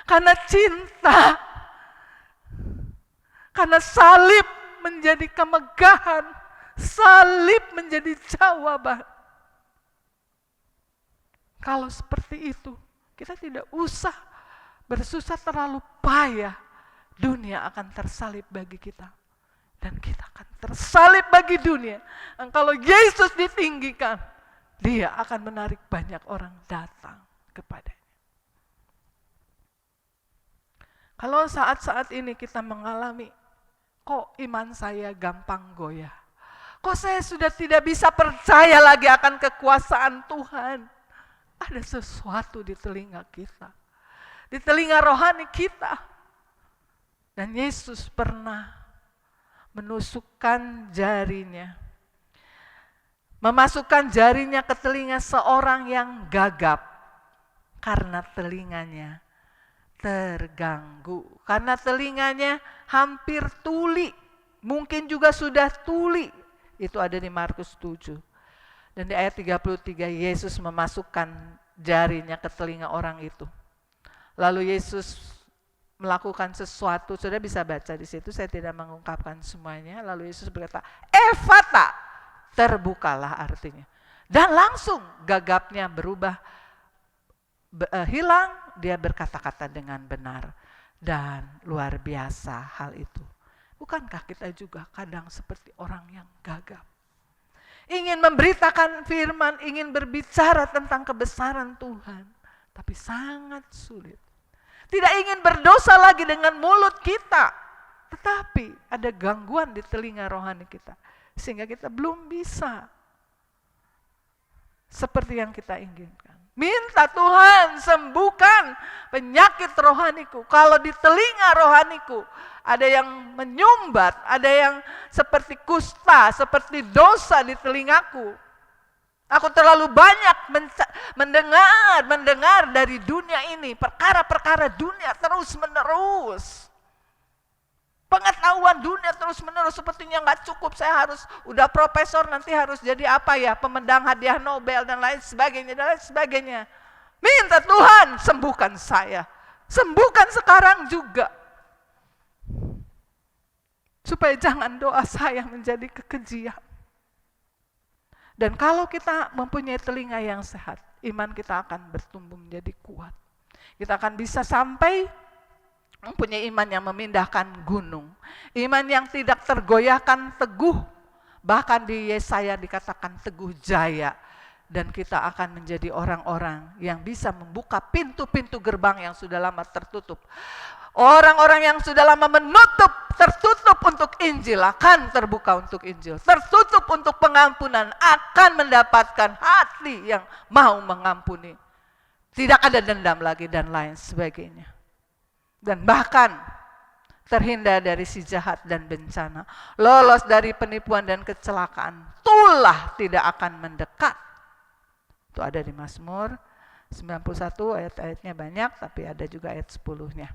karena cinta. Karena salib menjadi kemegahan, salib menjadi jawaban. Kalau seperti itu, kita tidak usah bersusah terlalu payah. Dunia akan tersalib bagi kita. Dan kita akan tersalib bagi dunia. Dan kalau Yesus ditinggikan, dia akan menarik banyak orang datang kepadanya. Kalau saat-saat ini kita mengalami, kok iman saya gampang goyah? Kok saya sudah tidak bisa percaya lagi akan kekuasaan Tuhan? Ada sesuatu di telinga kita, di telinga rohani kita. Dan Yesus pernah menusukkan jarinya, memasukkan jarinya ke telinga seorang yang gagap karena telinganya terganggu, karena telinganya hampir tuli, mungkin juga sudah tuli. Itu ada di Markus 7. Dan di ayat 33 Yesus memasukkan jarinya ke telinga orang itu. Lalu Yesus melakukan sesuatu, sudah bisa baca di situ, saya tidak mengungkapkan semuanya. Lalu Yesus berkata, "Efata," terbukalah artinya. Dan langsung gagapnya berubah, hilang, dia berkata-kata dengan benar. Dan luar biasa hal itu. Bukankah kita juga kadang seperti orang yang gagap? Ingin memberitakan firman, ingin berbicara tentang kebesaran Tuhan. Tapi sangat sulit. Tidak ingin berdosa lagi dengan mulut kita. Tetapi ada gangguan di telinga rohani kita. Sehingga kita belum bisa seperti yang kita inginkan. Minta Tuhan sembuhkan penyakit rohaniku. Kalau di telinga rohaniku ada yang menyumbat, ada yang seperti kusta, seperti dosa di telingaku. Aku terlalu banyak mendengar dari dunia ini, perkara-perkara dunia terus menerus. Pengetahuan dunia terus menerus, sepertinya nggak cukup. Saya harus udah profesor, nanti harus jadi apa ya, pemendang hadiah Nobel dan lain sebagainya dan lain sebagainya. Minta Tuhan sembuhkan saya, sembuhkan sekarang juga, supaya jangan doa saya menjadi kekejian. Dan kalau kita mempunyai telinga yang sehat, iman kita akan bertumbuh menjadi kuat. Kita akan bisa sampai mempunyai iman yang memindahkan gunung. Iman yang tidak tergoyahkan, teguh. Bahkan di Yesaya dikatakan teguh jaya. Dan kita akan menjadi orang-orang yang bisa membuka pintu-pintu gerbang yang sudah lama tertutup. Orang-orang yang sudah lama tertutup untuk Injil akan terbuka untuk Injil. Tertutup untuk pengampunan akan mendapatkan hati yang mau mengampuni. Tidak ada dendam lagi dan lain sebagainya. Dan bahkan terhindar dari si jahat dan bencana. Lolos dari penipuan dan kecelakaan. Tulah tidak akan mendekat. Itu ada di Mazmur 91, ayat-ayatnya banyak, tapi ada juga ayat 10-nya.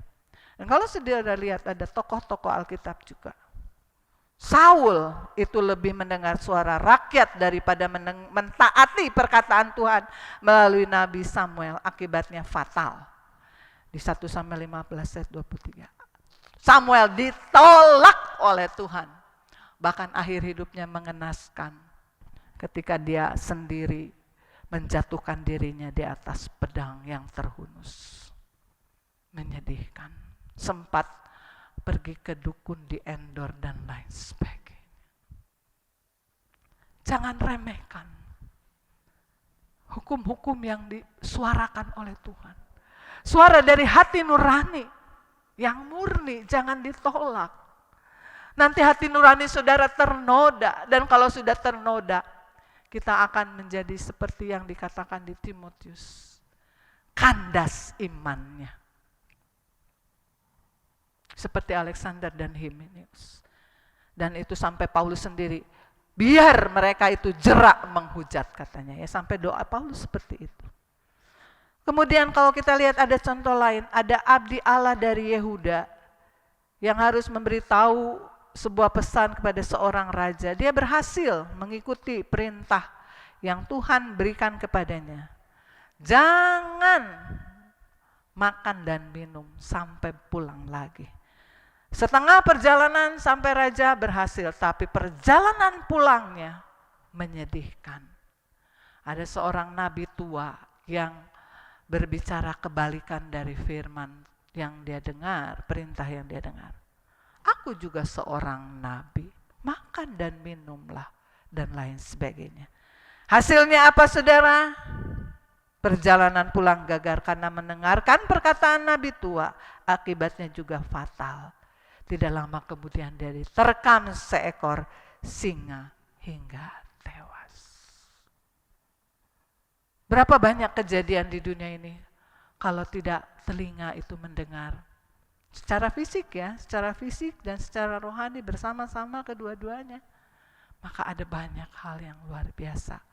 Dan kalau saudara lihat ada tokoh-tokoh Alkitab juga. Saul itu lebih mendengar suara rakyat daripada mentaati perkataan Tuhan melalui Nabi Samuel. Akibatnya fatal. Di 1 Samuel 15 ayat 23. Samuel ditolak oleh Tuhan. Bahkan akhir hidupnya mengenaskan ketika dia sendiri menjatuhkan dirinya di atas pedang yang terhunus. Menyedihkan. Sempat pergi ke dukun di Endor dan lain sebagainya. Jangan remehkan hukum-hukum yang disuarakan oleh Tuhan. Suara dari hati nurani yang murni, jangan ditolak. Nanti hati nurani saudara ternoda, dan kalau sudah ternoda, kita akan menjadi seperti yang dikatakan di Timotius. Kandas imannya. Seperti Alexander dan Hymenaeus. Dan itu sampai Paulus sendiri Biar mereka itu jerak menghujat katanya ya, sampai doa Paulus seperti itu. Kemudian kalau kita lihat ada contoh lain, ada abdi Allah dari Yehuda yang harus memberitahu sebuah pesan kepada seorang raja. Dia berhasil mengikuti perintah yang Tuhan berikan kepadanya. Jangan makan dan minum sampai pulang lagi. Setengah perjalanan sampai raja berhasil, tapi perjalanan pulangnya menyedihkan. Ada seorang nabi tua yang berbicara kebalikan dari firman yang dia dengar, perintah yang dia dengar. Aku juga seorang nabi, makan dan minumlah, dan lain sebagainya. Hasilnya apa saudara? Perjalanan pulang gagal karena mendengarkan perkataan nabi tua, akibatnya juga fatal. Tidak lama kemudian dia diterkam seekor singa hingga tewas. Berapa banyak kejadian di dunia ini kalau tidak telinga itu mendengar. Secara fisik ya, secara fisik dan secara rohani bersama-sama kedua-duanya. Maka ada banyak hal yang luar biasa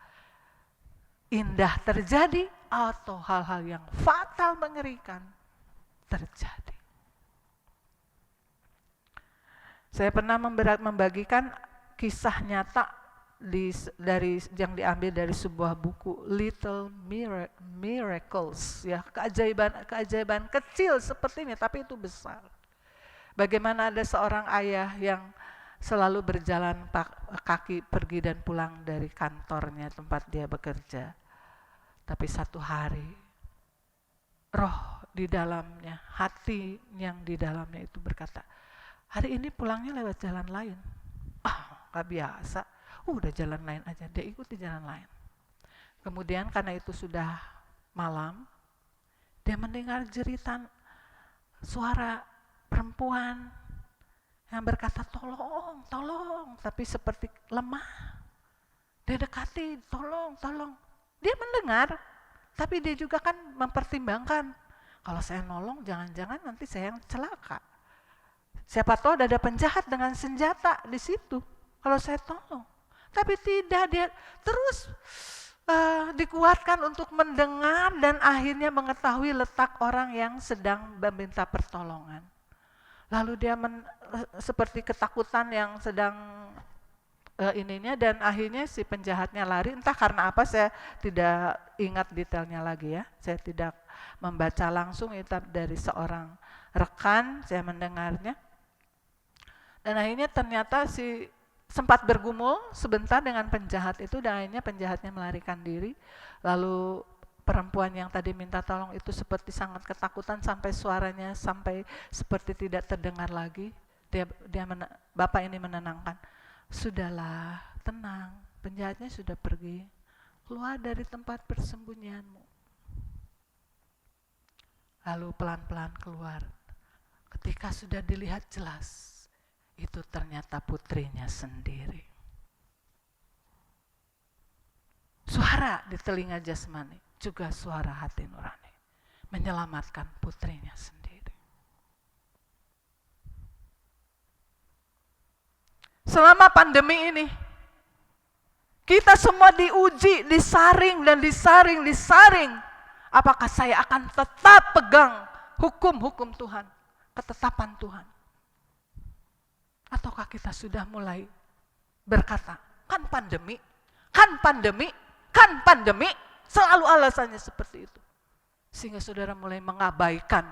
indah terjadi atau hal-hal yang fatal mengerikan terjadi. Saya pernah membagikan kisah nyata yang diambil dari sebuah buku Little Miracles, ya, keajaiban kecil seperti ini tapi itu besar. Bagaimana ada seorang ayah yang selalu berjalan kaki pergi dan pulang dari kantornya tempat dia bekerja. Tapi satu hari roh di dalamnya, hati yang di dalamnya itu berkata, hari ini pulangnya lewat jalan lain. Gak biasa. Udah jalan lain aja, dia ikuti jalan lain. Kemudian karena itu sudah malam, dia mendengar jeritan suara perempuan yang berkata tolong, tolong, tapi seperti lemah. Dia dekati, tolong, tolong. Dia mendengar, tapi dia juga kan mempertimbangkan, kalau saya nolong jangan-jangan nanti saya yang celaka. Siapa tahu ada penjahat dengan senjata di situ kalau saya tolong. Tapi tidak, dia terus dikuatkan untuk mendengar dan akhirnya mengetahui letak orang yang sedang meminta pertolongan. Lalu dia seperti ketakutan yang sedang dan akhirnya si penjahatnya lari. Entah karena apa, saya tidak ingat detailnya lagi ya. Saya tidak membaca langsung itu dari seorang rekan, saya mendengarnya. Dan akhirnya ternyata si sempat bergumul sebentar dengan penjahat itu dan akhirnya penjahatnya melarikan diri. Lalu perempuan yang tadi minta tolong itu seperti sangat ketakutan sampai suaranya sampai seperti tidak terdengar lagi. Bapak ini menenangkan, sudahlah, tenang, penjahatnya sudah pergi, keluar dari tempat persembunyianmu. Lalu pelan-pelan keluar. Ketika sudah dilihat jelas, itu ternyata putrinya sendiri. Suara di telinga jasmani, juga suara hati nurani, menyelamatkan putrinya sendiri. Selama pandemi ini, kita semua diuji, disaring dan disaring. Apakah saya akan tetap pegang hukum-hukum Tuhan, ketetapan Tuhan? Ataukah kita sudah mulai berkata, kan pandemi, selalu alasannya seperti itu. Sehingga saudara mulai mengabaikan.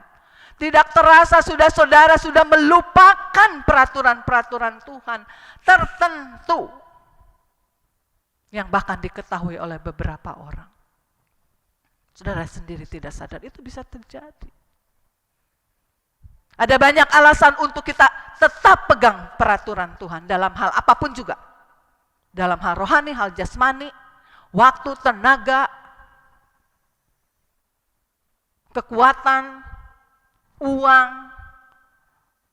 Tidak terasa saudara sudah melupakan peraturan-peraturan Tuhan tertentu yang bahkan diketahui oleh beberapa orang. Saudara sendiri tidak sadar, itu bisa terjadi. Ada banyak alasan untuk kita tetap pegang peraturan Tuhan dalam hal apapun juga. Dalam hal rohani, hal jasmani, waktu, tenaga, kekuatan, uang,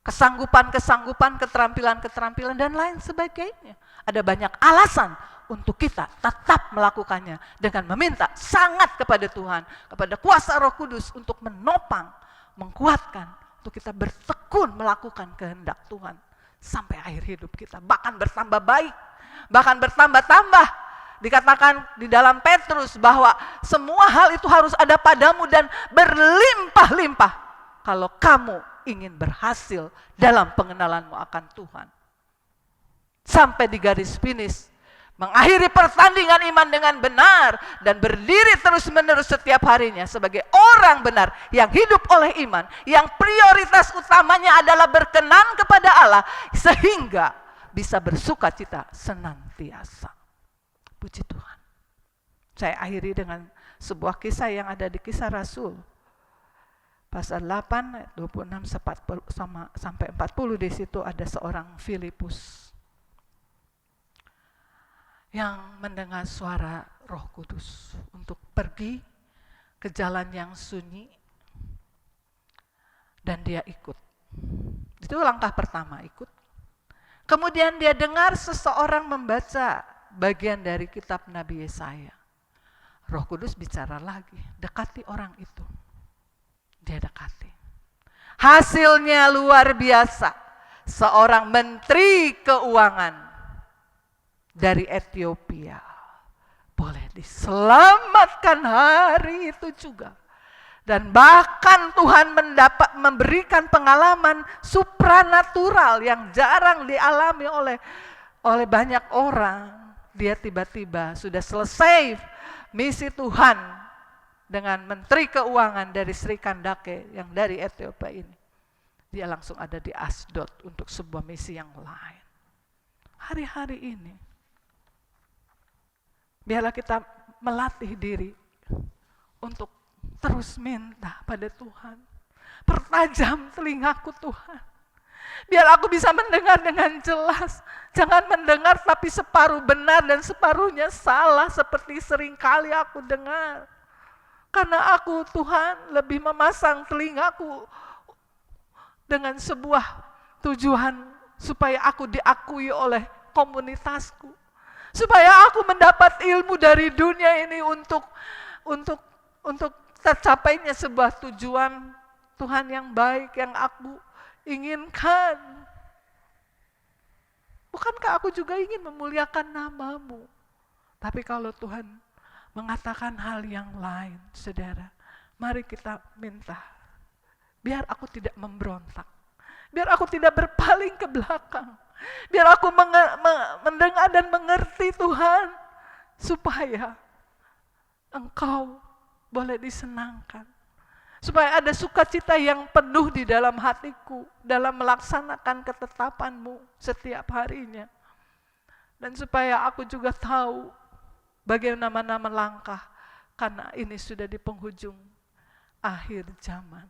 kesanggupan, keterampilan, dan lain sebagainya. Ada banyak alasan untuk kita tetap melakukannya dengan meminta sangat kepada Tuhan, kepada kuasa Roh Kudus untuk menopang, mengkuatkan, untuk kita bertekun melakukan kehendak Tuhan sampai akhir hidup kita, bahkan bertambah baik, Bahkan bertambah-tambah. Dikatakan di dalam Petrus bahwa semua hal itu harus ada padamu dan berlimpah-limpah kalau kamu ingin berhasil dalam pengenalanmu akan Tuhan. Sampai di garis finish, mengakhiri pertandingan iman dengan benar dan berdiri terus-menerus setiap harinya sebagai orang benar yang hidup oleh iman, yang prioritas utamanya adalah berkenan kepada Allah sehingga bisa bersuka cita senantiasa. Puji Tuhan. Saya akhiri dengan sebuah kisah yang ada di Kisah Rasul. Pasal 8 ayat 26 sampai 40, di situ ada seorang Filipus yang mendengar suara Roh Kudus untuk pergi ke jalan yang sunyi dan dia ikut. Itu langkah pertama, ikut. Kemudian dia dengar seseorang membaca bagian dari kitab Nabi Yesaya. Roh Kudus bicara lagi, dekati orang itu. Dia dekati. Hasilnya luar biasa. Seorang menteri keuangan dari Ethiopia boleh diselamatkan hari itu juga. Dan bahkan Tuhan memberikan pengalaman supranatural yang jarang dialami oleh banyak orang. Dia tiba-tiba sudah selesai misi Tuhan dengan menteri keuangan dari Sri Kandake yang dari Ethiopia ini. Dia langsung ada di Asdod untuk sebuah misi yang lain. Hari-hari ini, biarlah kita melatih diri untuk terus minta pada Tuhan. Pertajam telingaku Tuhan. Biar aku bisa mendengar dengan jelas. Jangan mendengar tapi separuh benar dan separuhnya salah seperti seringkali aku dengar. Karena aku Tuhan lebih memasang telingaku dengan sebuah tujuan supaya aku diakui oleh komunitasku. Supaya aku mendapat ilmu dari dunia ini untuk tercapainya sebuah tujuan Tuhan yang baik yang aku inginkan. Bukankah aku juga ingin memuliakan nama-Mu? Tapi kalau Tuhan mengatakan hal yang lain, saudara, mari kita minta. Biar aku tidak memberontak. Biar aku tidak berpaling ke belakang. Biar aku mendengar dan mengerti Tuhan. Supaya Engkau boleh disenangkan. Supaya ada sukacita yang penuh di dalam hatiku dalam melaksanakan ketetapan-Mu setiap harinya. Dan supaya aku juga tahu bagaimana melangkah karena ini sudah di penghujung akhir zaman.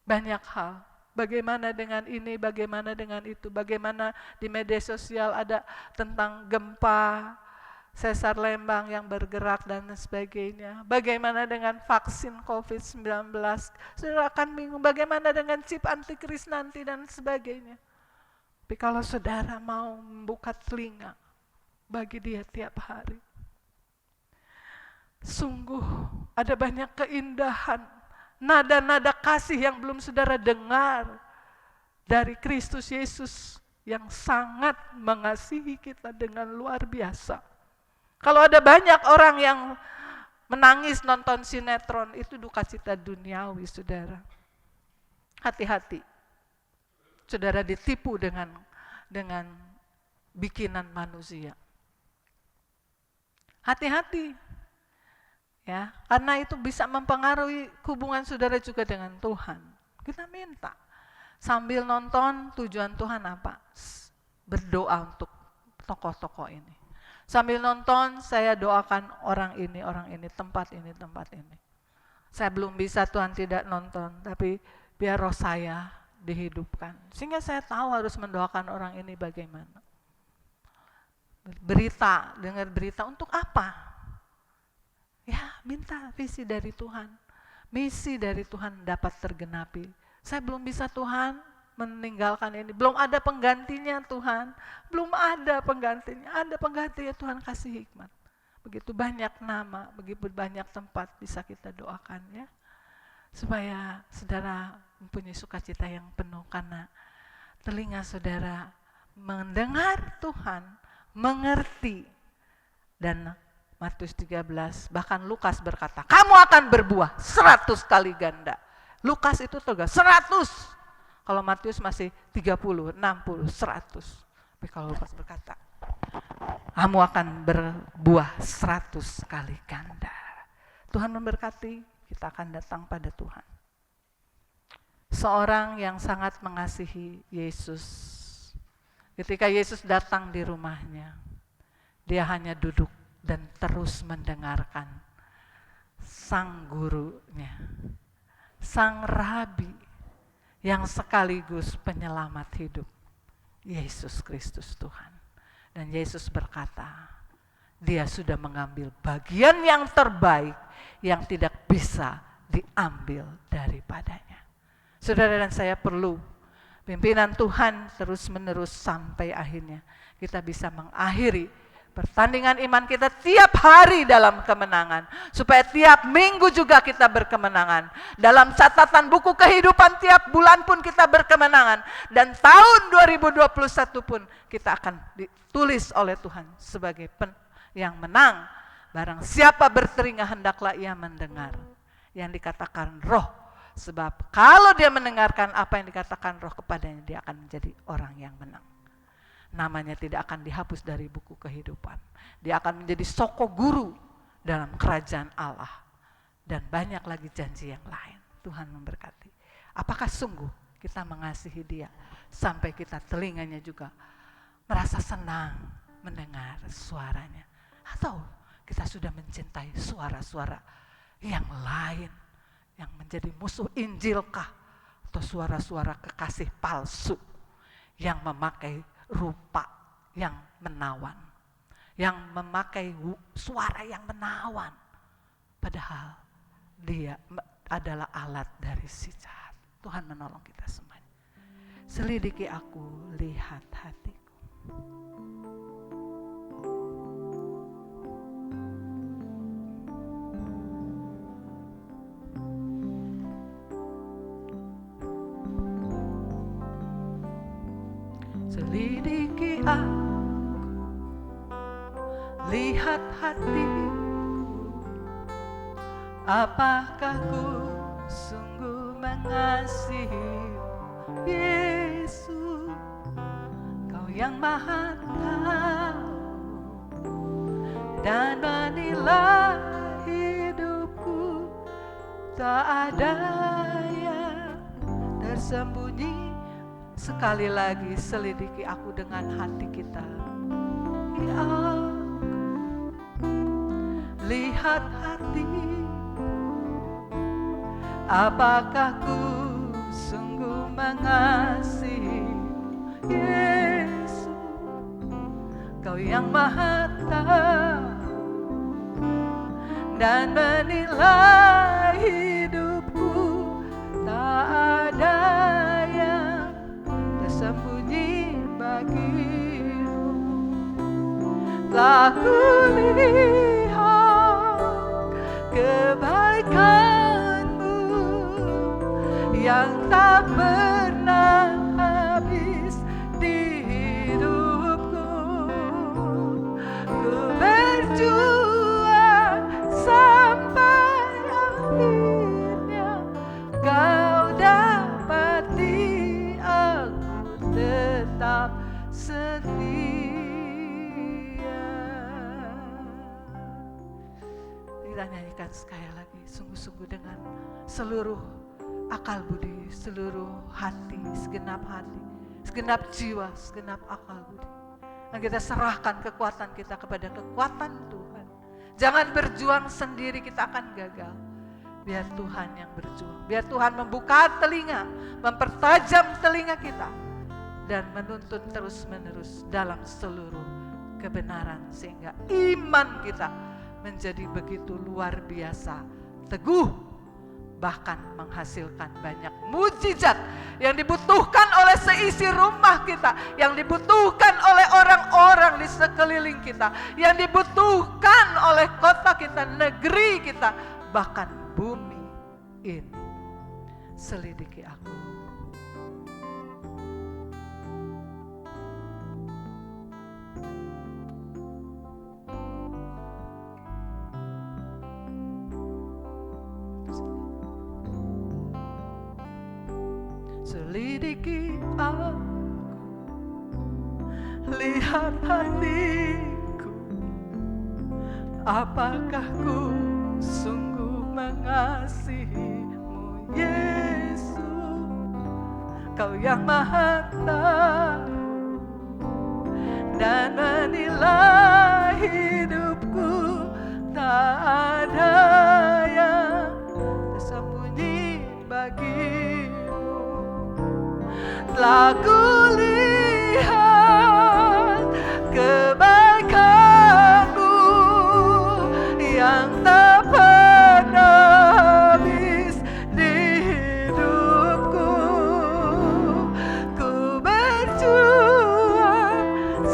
Banyak hal, bagaimana dengan ini, bagaimana dengan itu, bagaimana di media sosial ada tentang gempa, sesar Lembang yang bergerak dan sebagainya. Bagaimana dengan vaksin COVID-19? Saudara akan bingung bagaimana dengan chip antikris nanti dan sebagainya. Tapi kalau saudara mau membuka telinga bagi dia tiap hari, sungguh ada banyak keindahan, nada-nada kasih yang belum saudara dengar dari Kristus Yesus yang sangat mengasihi kita dengan luar biasa. Kalau ada banyak orang yang menangis nonton sinetron, itu duka cita duniawi, saudara. Hati-hati. Saudara ditipu dengan bikinan manusia. Hati-hati. Ya, karena itu bisa mempengaruhi hubungan saudara juga dengan Tuhan. Kita minta. Sambil nonton, tujuan Tuhan apa? Berdoa untuk tokoh-tokoh ini. Sambil nonton, saya doakan orang ini, tempat ini. Saya belum bisa Tuhan tidak nonton, tapi biar roh saya dihidupkan. Sehingga saya tahu harus mendoakan orang ini bagaimana. Berita, dengar berita untuk apa? Ya, minta visi dari Tuhan. Misi dari Tuhan dapat tergenapi. Saya belum bisa Tuhan meninggalkan ini. Belum ada penggantinya Tuhan. Belum ada penggantinya. Ada penggantinya Tuhan kasih hikmat. Begitu banyak nama, begitu banyak tempat bisa kita doakan ya. Supaya saudara mempunyai sukacita yang penuh karena telinga saudara mendengar Tuhan, mengerti. Dan Matius 13, bahkan Lukas berkata, kamu akan berbuah 100 kali ganda. Lukas itu tegas, 100. Kalau Matius masih 30, 60, 100. Tapi kalau Lukas berkata, kamu akan berbuah 100 kali ganda. Tuhan memberkati, kita akan datang pada Tuhan. Seorang yang sangat mengasihi Yesus, ketika Yesus datang di rumahnya, dia hanya duduk dan terus mendengarkan sang gurunya, sang rabi yang sekaligus penyelamat hidup, Yesus Kristus Tuhan. Dan Yesus berkata, dia sudah mengambil bagian yang terbaik yang tidak bisa diambil daripadanya. Saudara dan saya perlu pimpinan Tuhan terus-menerus sampai akhirnya kita bisa mengakhiri pertandingan iman kita tiap hari dalam kemenangan. Supaya tiap minggu juga kita berkemenangan. Dalam catatan buku kehidupan tiap bulan pun kita berkemenangan. Dan tahun 2021 pun kita akan ditulis oleh Tuhan sebagai yang menang. Barang siapa bertelinga hendaklah ia mendengar yang dikatakan roh. Sebab kalau dia mendengarkan apa yang dikatakan roh kepadanya, dia akan menjadi orang yang menang. Namanya tidak akan dihapus dari buku kehidupan. Dia akan menjadi soko guru dalam kerajaan Allah. Dan banyak lagi janji yang lain. Tuhan memberkati. Apakah sungguh kita mengasihi dia sampai kita telinganya juga merasa senang mendengar suaranya? Atau kita sudah mencintai suara-suara yang lain yang menjadi musuh Injilkah? Atau suara-suara kekasih palsu yang memakai rupa yang menawan, yang memakai suara yang menawan, padahal dia adalah alat dari si jahat. Tuhan menolong kita semuanya. Selidiki aku, lihat hatiku. Selidiki aku, lihat hatiku, apakah ku sungguh mengasihi Yesus, Kau yang Maha Tahu dan menilai hidupku, tak ada yang tersembunyi. Sekali lagi, selidiki aku dengan hati kita. Ya, lihat hati, apakah ku sungguh mengasihi Yesus, Kau yang Maha Tahu dan menilai hidupku, tak ada yang tersembunyi bagimu. Telah kulihat kebaikan-Mu yang tak pernah habis di hidupku. Ku berjuang sampai akhirnya Kau dapati aku tetap setia. Kita nyanyikan sekali lagi, sungguh-sungguh dengan seluruh akal budi, seluruh hati, segenap jiwa, segenap akal budi. Dan kita serahkan kekuatan kita kepada kekuatan Tuhan. Jangan berjuang sendiri, kita akan gagal. Biar Tuhan yang berjuang, biar Tuhan membuka telinga, mempertajam telinga kita, dan menuntun terus-menerus dalam seluruh kebenaran, sehingga iman kita menjadi begitu luar biasa, teguh, bahkan menghasilkan banyak mujizat yang dibutuhkan oleh seisi rumah kita, yang dibutuhkan oleh orang-orang di sekeliling kita, yang dibutuhkan oleh kota kita, negeri kita, bahkan bumi ini. Selidiki aku. selidiki aku, lihat hatiku, apakah ku sungguh mengasihimu, Yesus. Kau yang Maha tahu dan menilai hidupku, tak ada yang tersembunyi bagimu. Telah kulihat kebaikanmu yang tak pernah habis di hidupku. Ku berjuang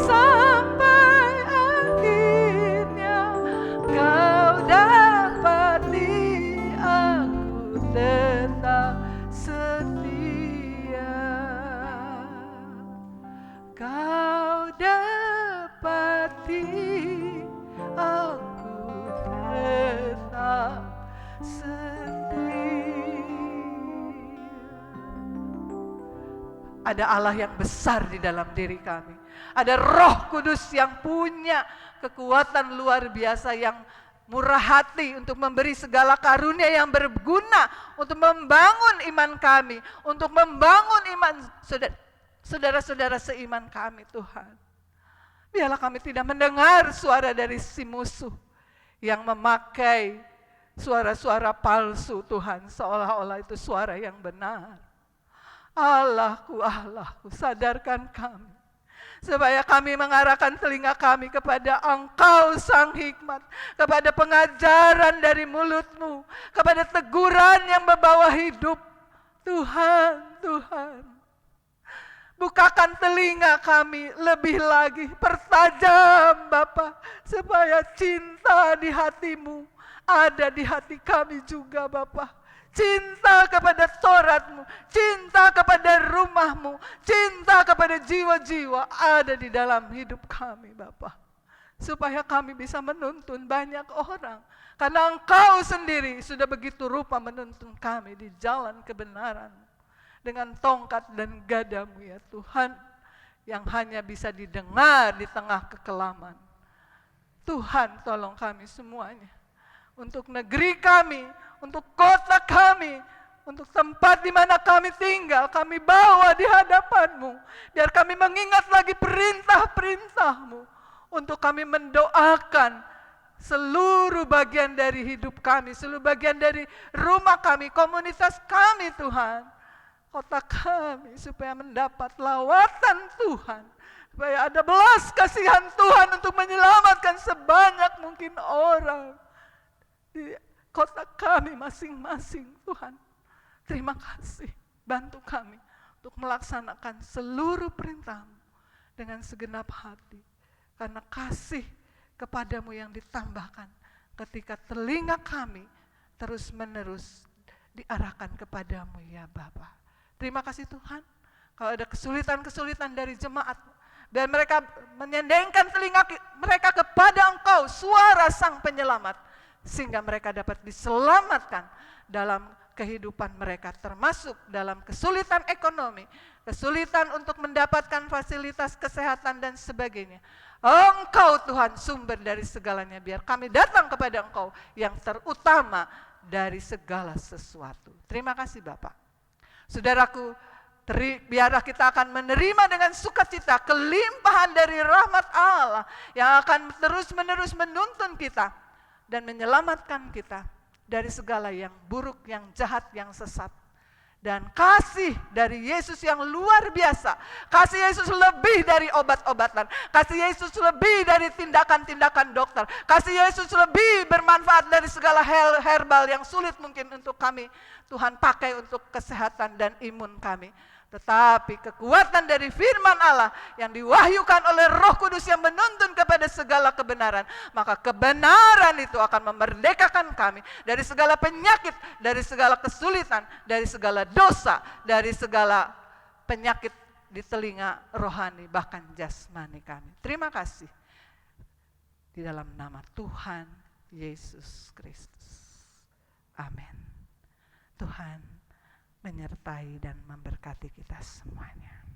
sampai akhirnya kau dapati aku tetap setia. Kau dapati aku tetap setia. Ada Allah yang besar di dalam diri kami. Ada Roh Kudus yang punya kekuatan luar biasa, yang murah hati untuk memberi segala karunia yang berguna untuk membangun iman kami, untuk membangun iman saudara-saudara seiman kami, Tuhan. Biarlah kami tidak mendengar suara dari si musuh yang memakai suara-suara palsu, Tuhan, seolah-olah itu suara yang benar. Allahku, Allahku, sadarkan kami, supaya kami mengarahkan telinga kami kepada Engkau Sang Hikmat, kepada pengajaran dari mulut-Mu, kepada teguran yang membawa hidup. Tuhan, Tuhan, bukakan telinga kami lebih lagi, pertajam Bapa, supaya cinta di hati-Mu ada di hati kami juga Bapa. Cinta kepada Taurat-Mu, cinta kepada rumah-Mu, cinta kepada jiwa-jiwa ada di dalam hidup kami Bapa. Supaya kami bisa menuntun banyak orang. Karena Engkau sendiri sudah begitu rupa menuntun kami di jalan kebenaran. Dengan tongkat dan gadamu ya Tuhan, yang hanya bisa didengar di tengah kekelaman. Tuhan, tolong kami semuanya. Untuk negeri kami, untuk kota kami, untuk tempat di mana kami tinggal, kami bawa di hadapan-Mu. Biar kami mengingat lagi perintah-perintah-Mu. Untuk kami mendoakan seluruh bagian dari hidup kami, seluruh bagian dari rumah kami, komunitas kami Tuhan. Kota kami supaya mendapat lawatan Tuhan. Supaya ada belas kasihan Tuhan untuk menyelamatkan sebanyak mungkin orang di kota kami masing-masing Tuhan. Terima kasih, bantu kami untuk melaksanakan seluruh perintah-Mu dengan segenap hati. Karena kasih kepadamu yang ditambahkan ketika telinga kami terus-menerus diarahkan kepadamu ya Bapa. Terima kasih Tuhan. Kalau ada kesulitan-kesulitan dari jemaat, dan mereka menyendengkan telinga mereka kepada Engkau, suara Sang Penyelamat, sehingga mereka dapat diselamatkan dalam kehidupan mereka, termasuk dalam kesulitan ekonomi, kesulitan untuk mendapatkan fasilitas kesehatan dan sebagainya. Engkau Tuhan sumber dari segalanya, biar kami datang kepada Engkau yang terutama dari segala sesuatu. Terima kasih Bapak. Saudaraku, biarlah kita akan menerima dengan sukacita kelimpahan dari rahmat Allah yang akan terus-menerus menuntun kita dan menyelamatkan kita dari segala yang buruk, yang jahat, yang sesat. Dan kasih dari Yesus yang luar biasa, kasih Yesus lebih dari obat-obatan, kasih Yesus lebih dari tindakan-tindakan dokter, kasih Yesus lebih bermanfaat dari segala herbal yang sulit mungkin untuk kami Tuhan pakai untuk kesehatan dan imun kami. Tetapi kekuatan dari firman Allah yang diwahyukan oleh Roh Kudus yang menuntun kepada segala kebenaran, maka kebenaran itu akan memerdekakan kami dari segala penyakit, dari segala kesulitan, dari segala dosa, dari segala penyakit di telinga rohani, bahkan jasmani kami. Terima kasih. Di dalam nama Tuhan Yesus Kristus. Amin. Tuhan menyertai dan memberkati kita semuanya.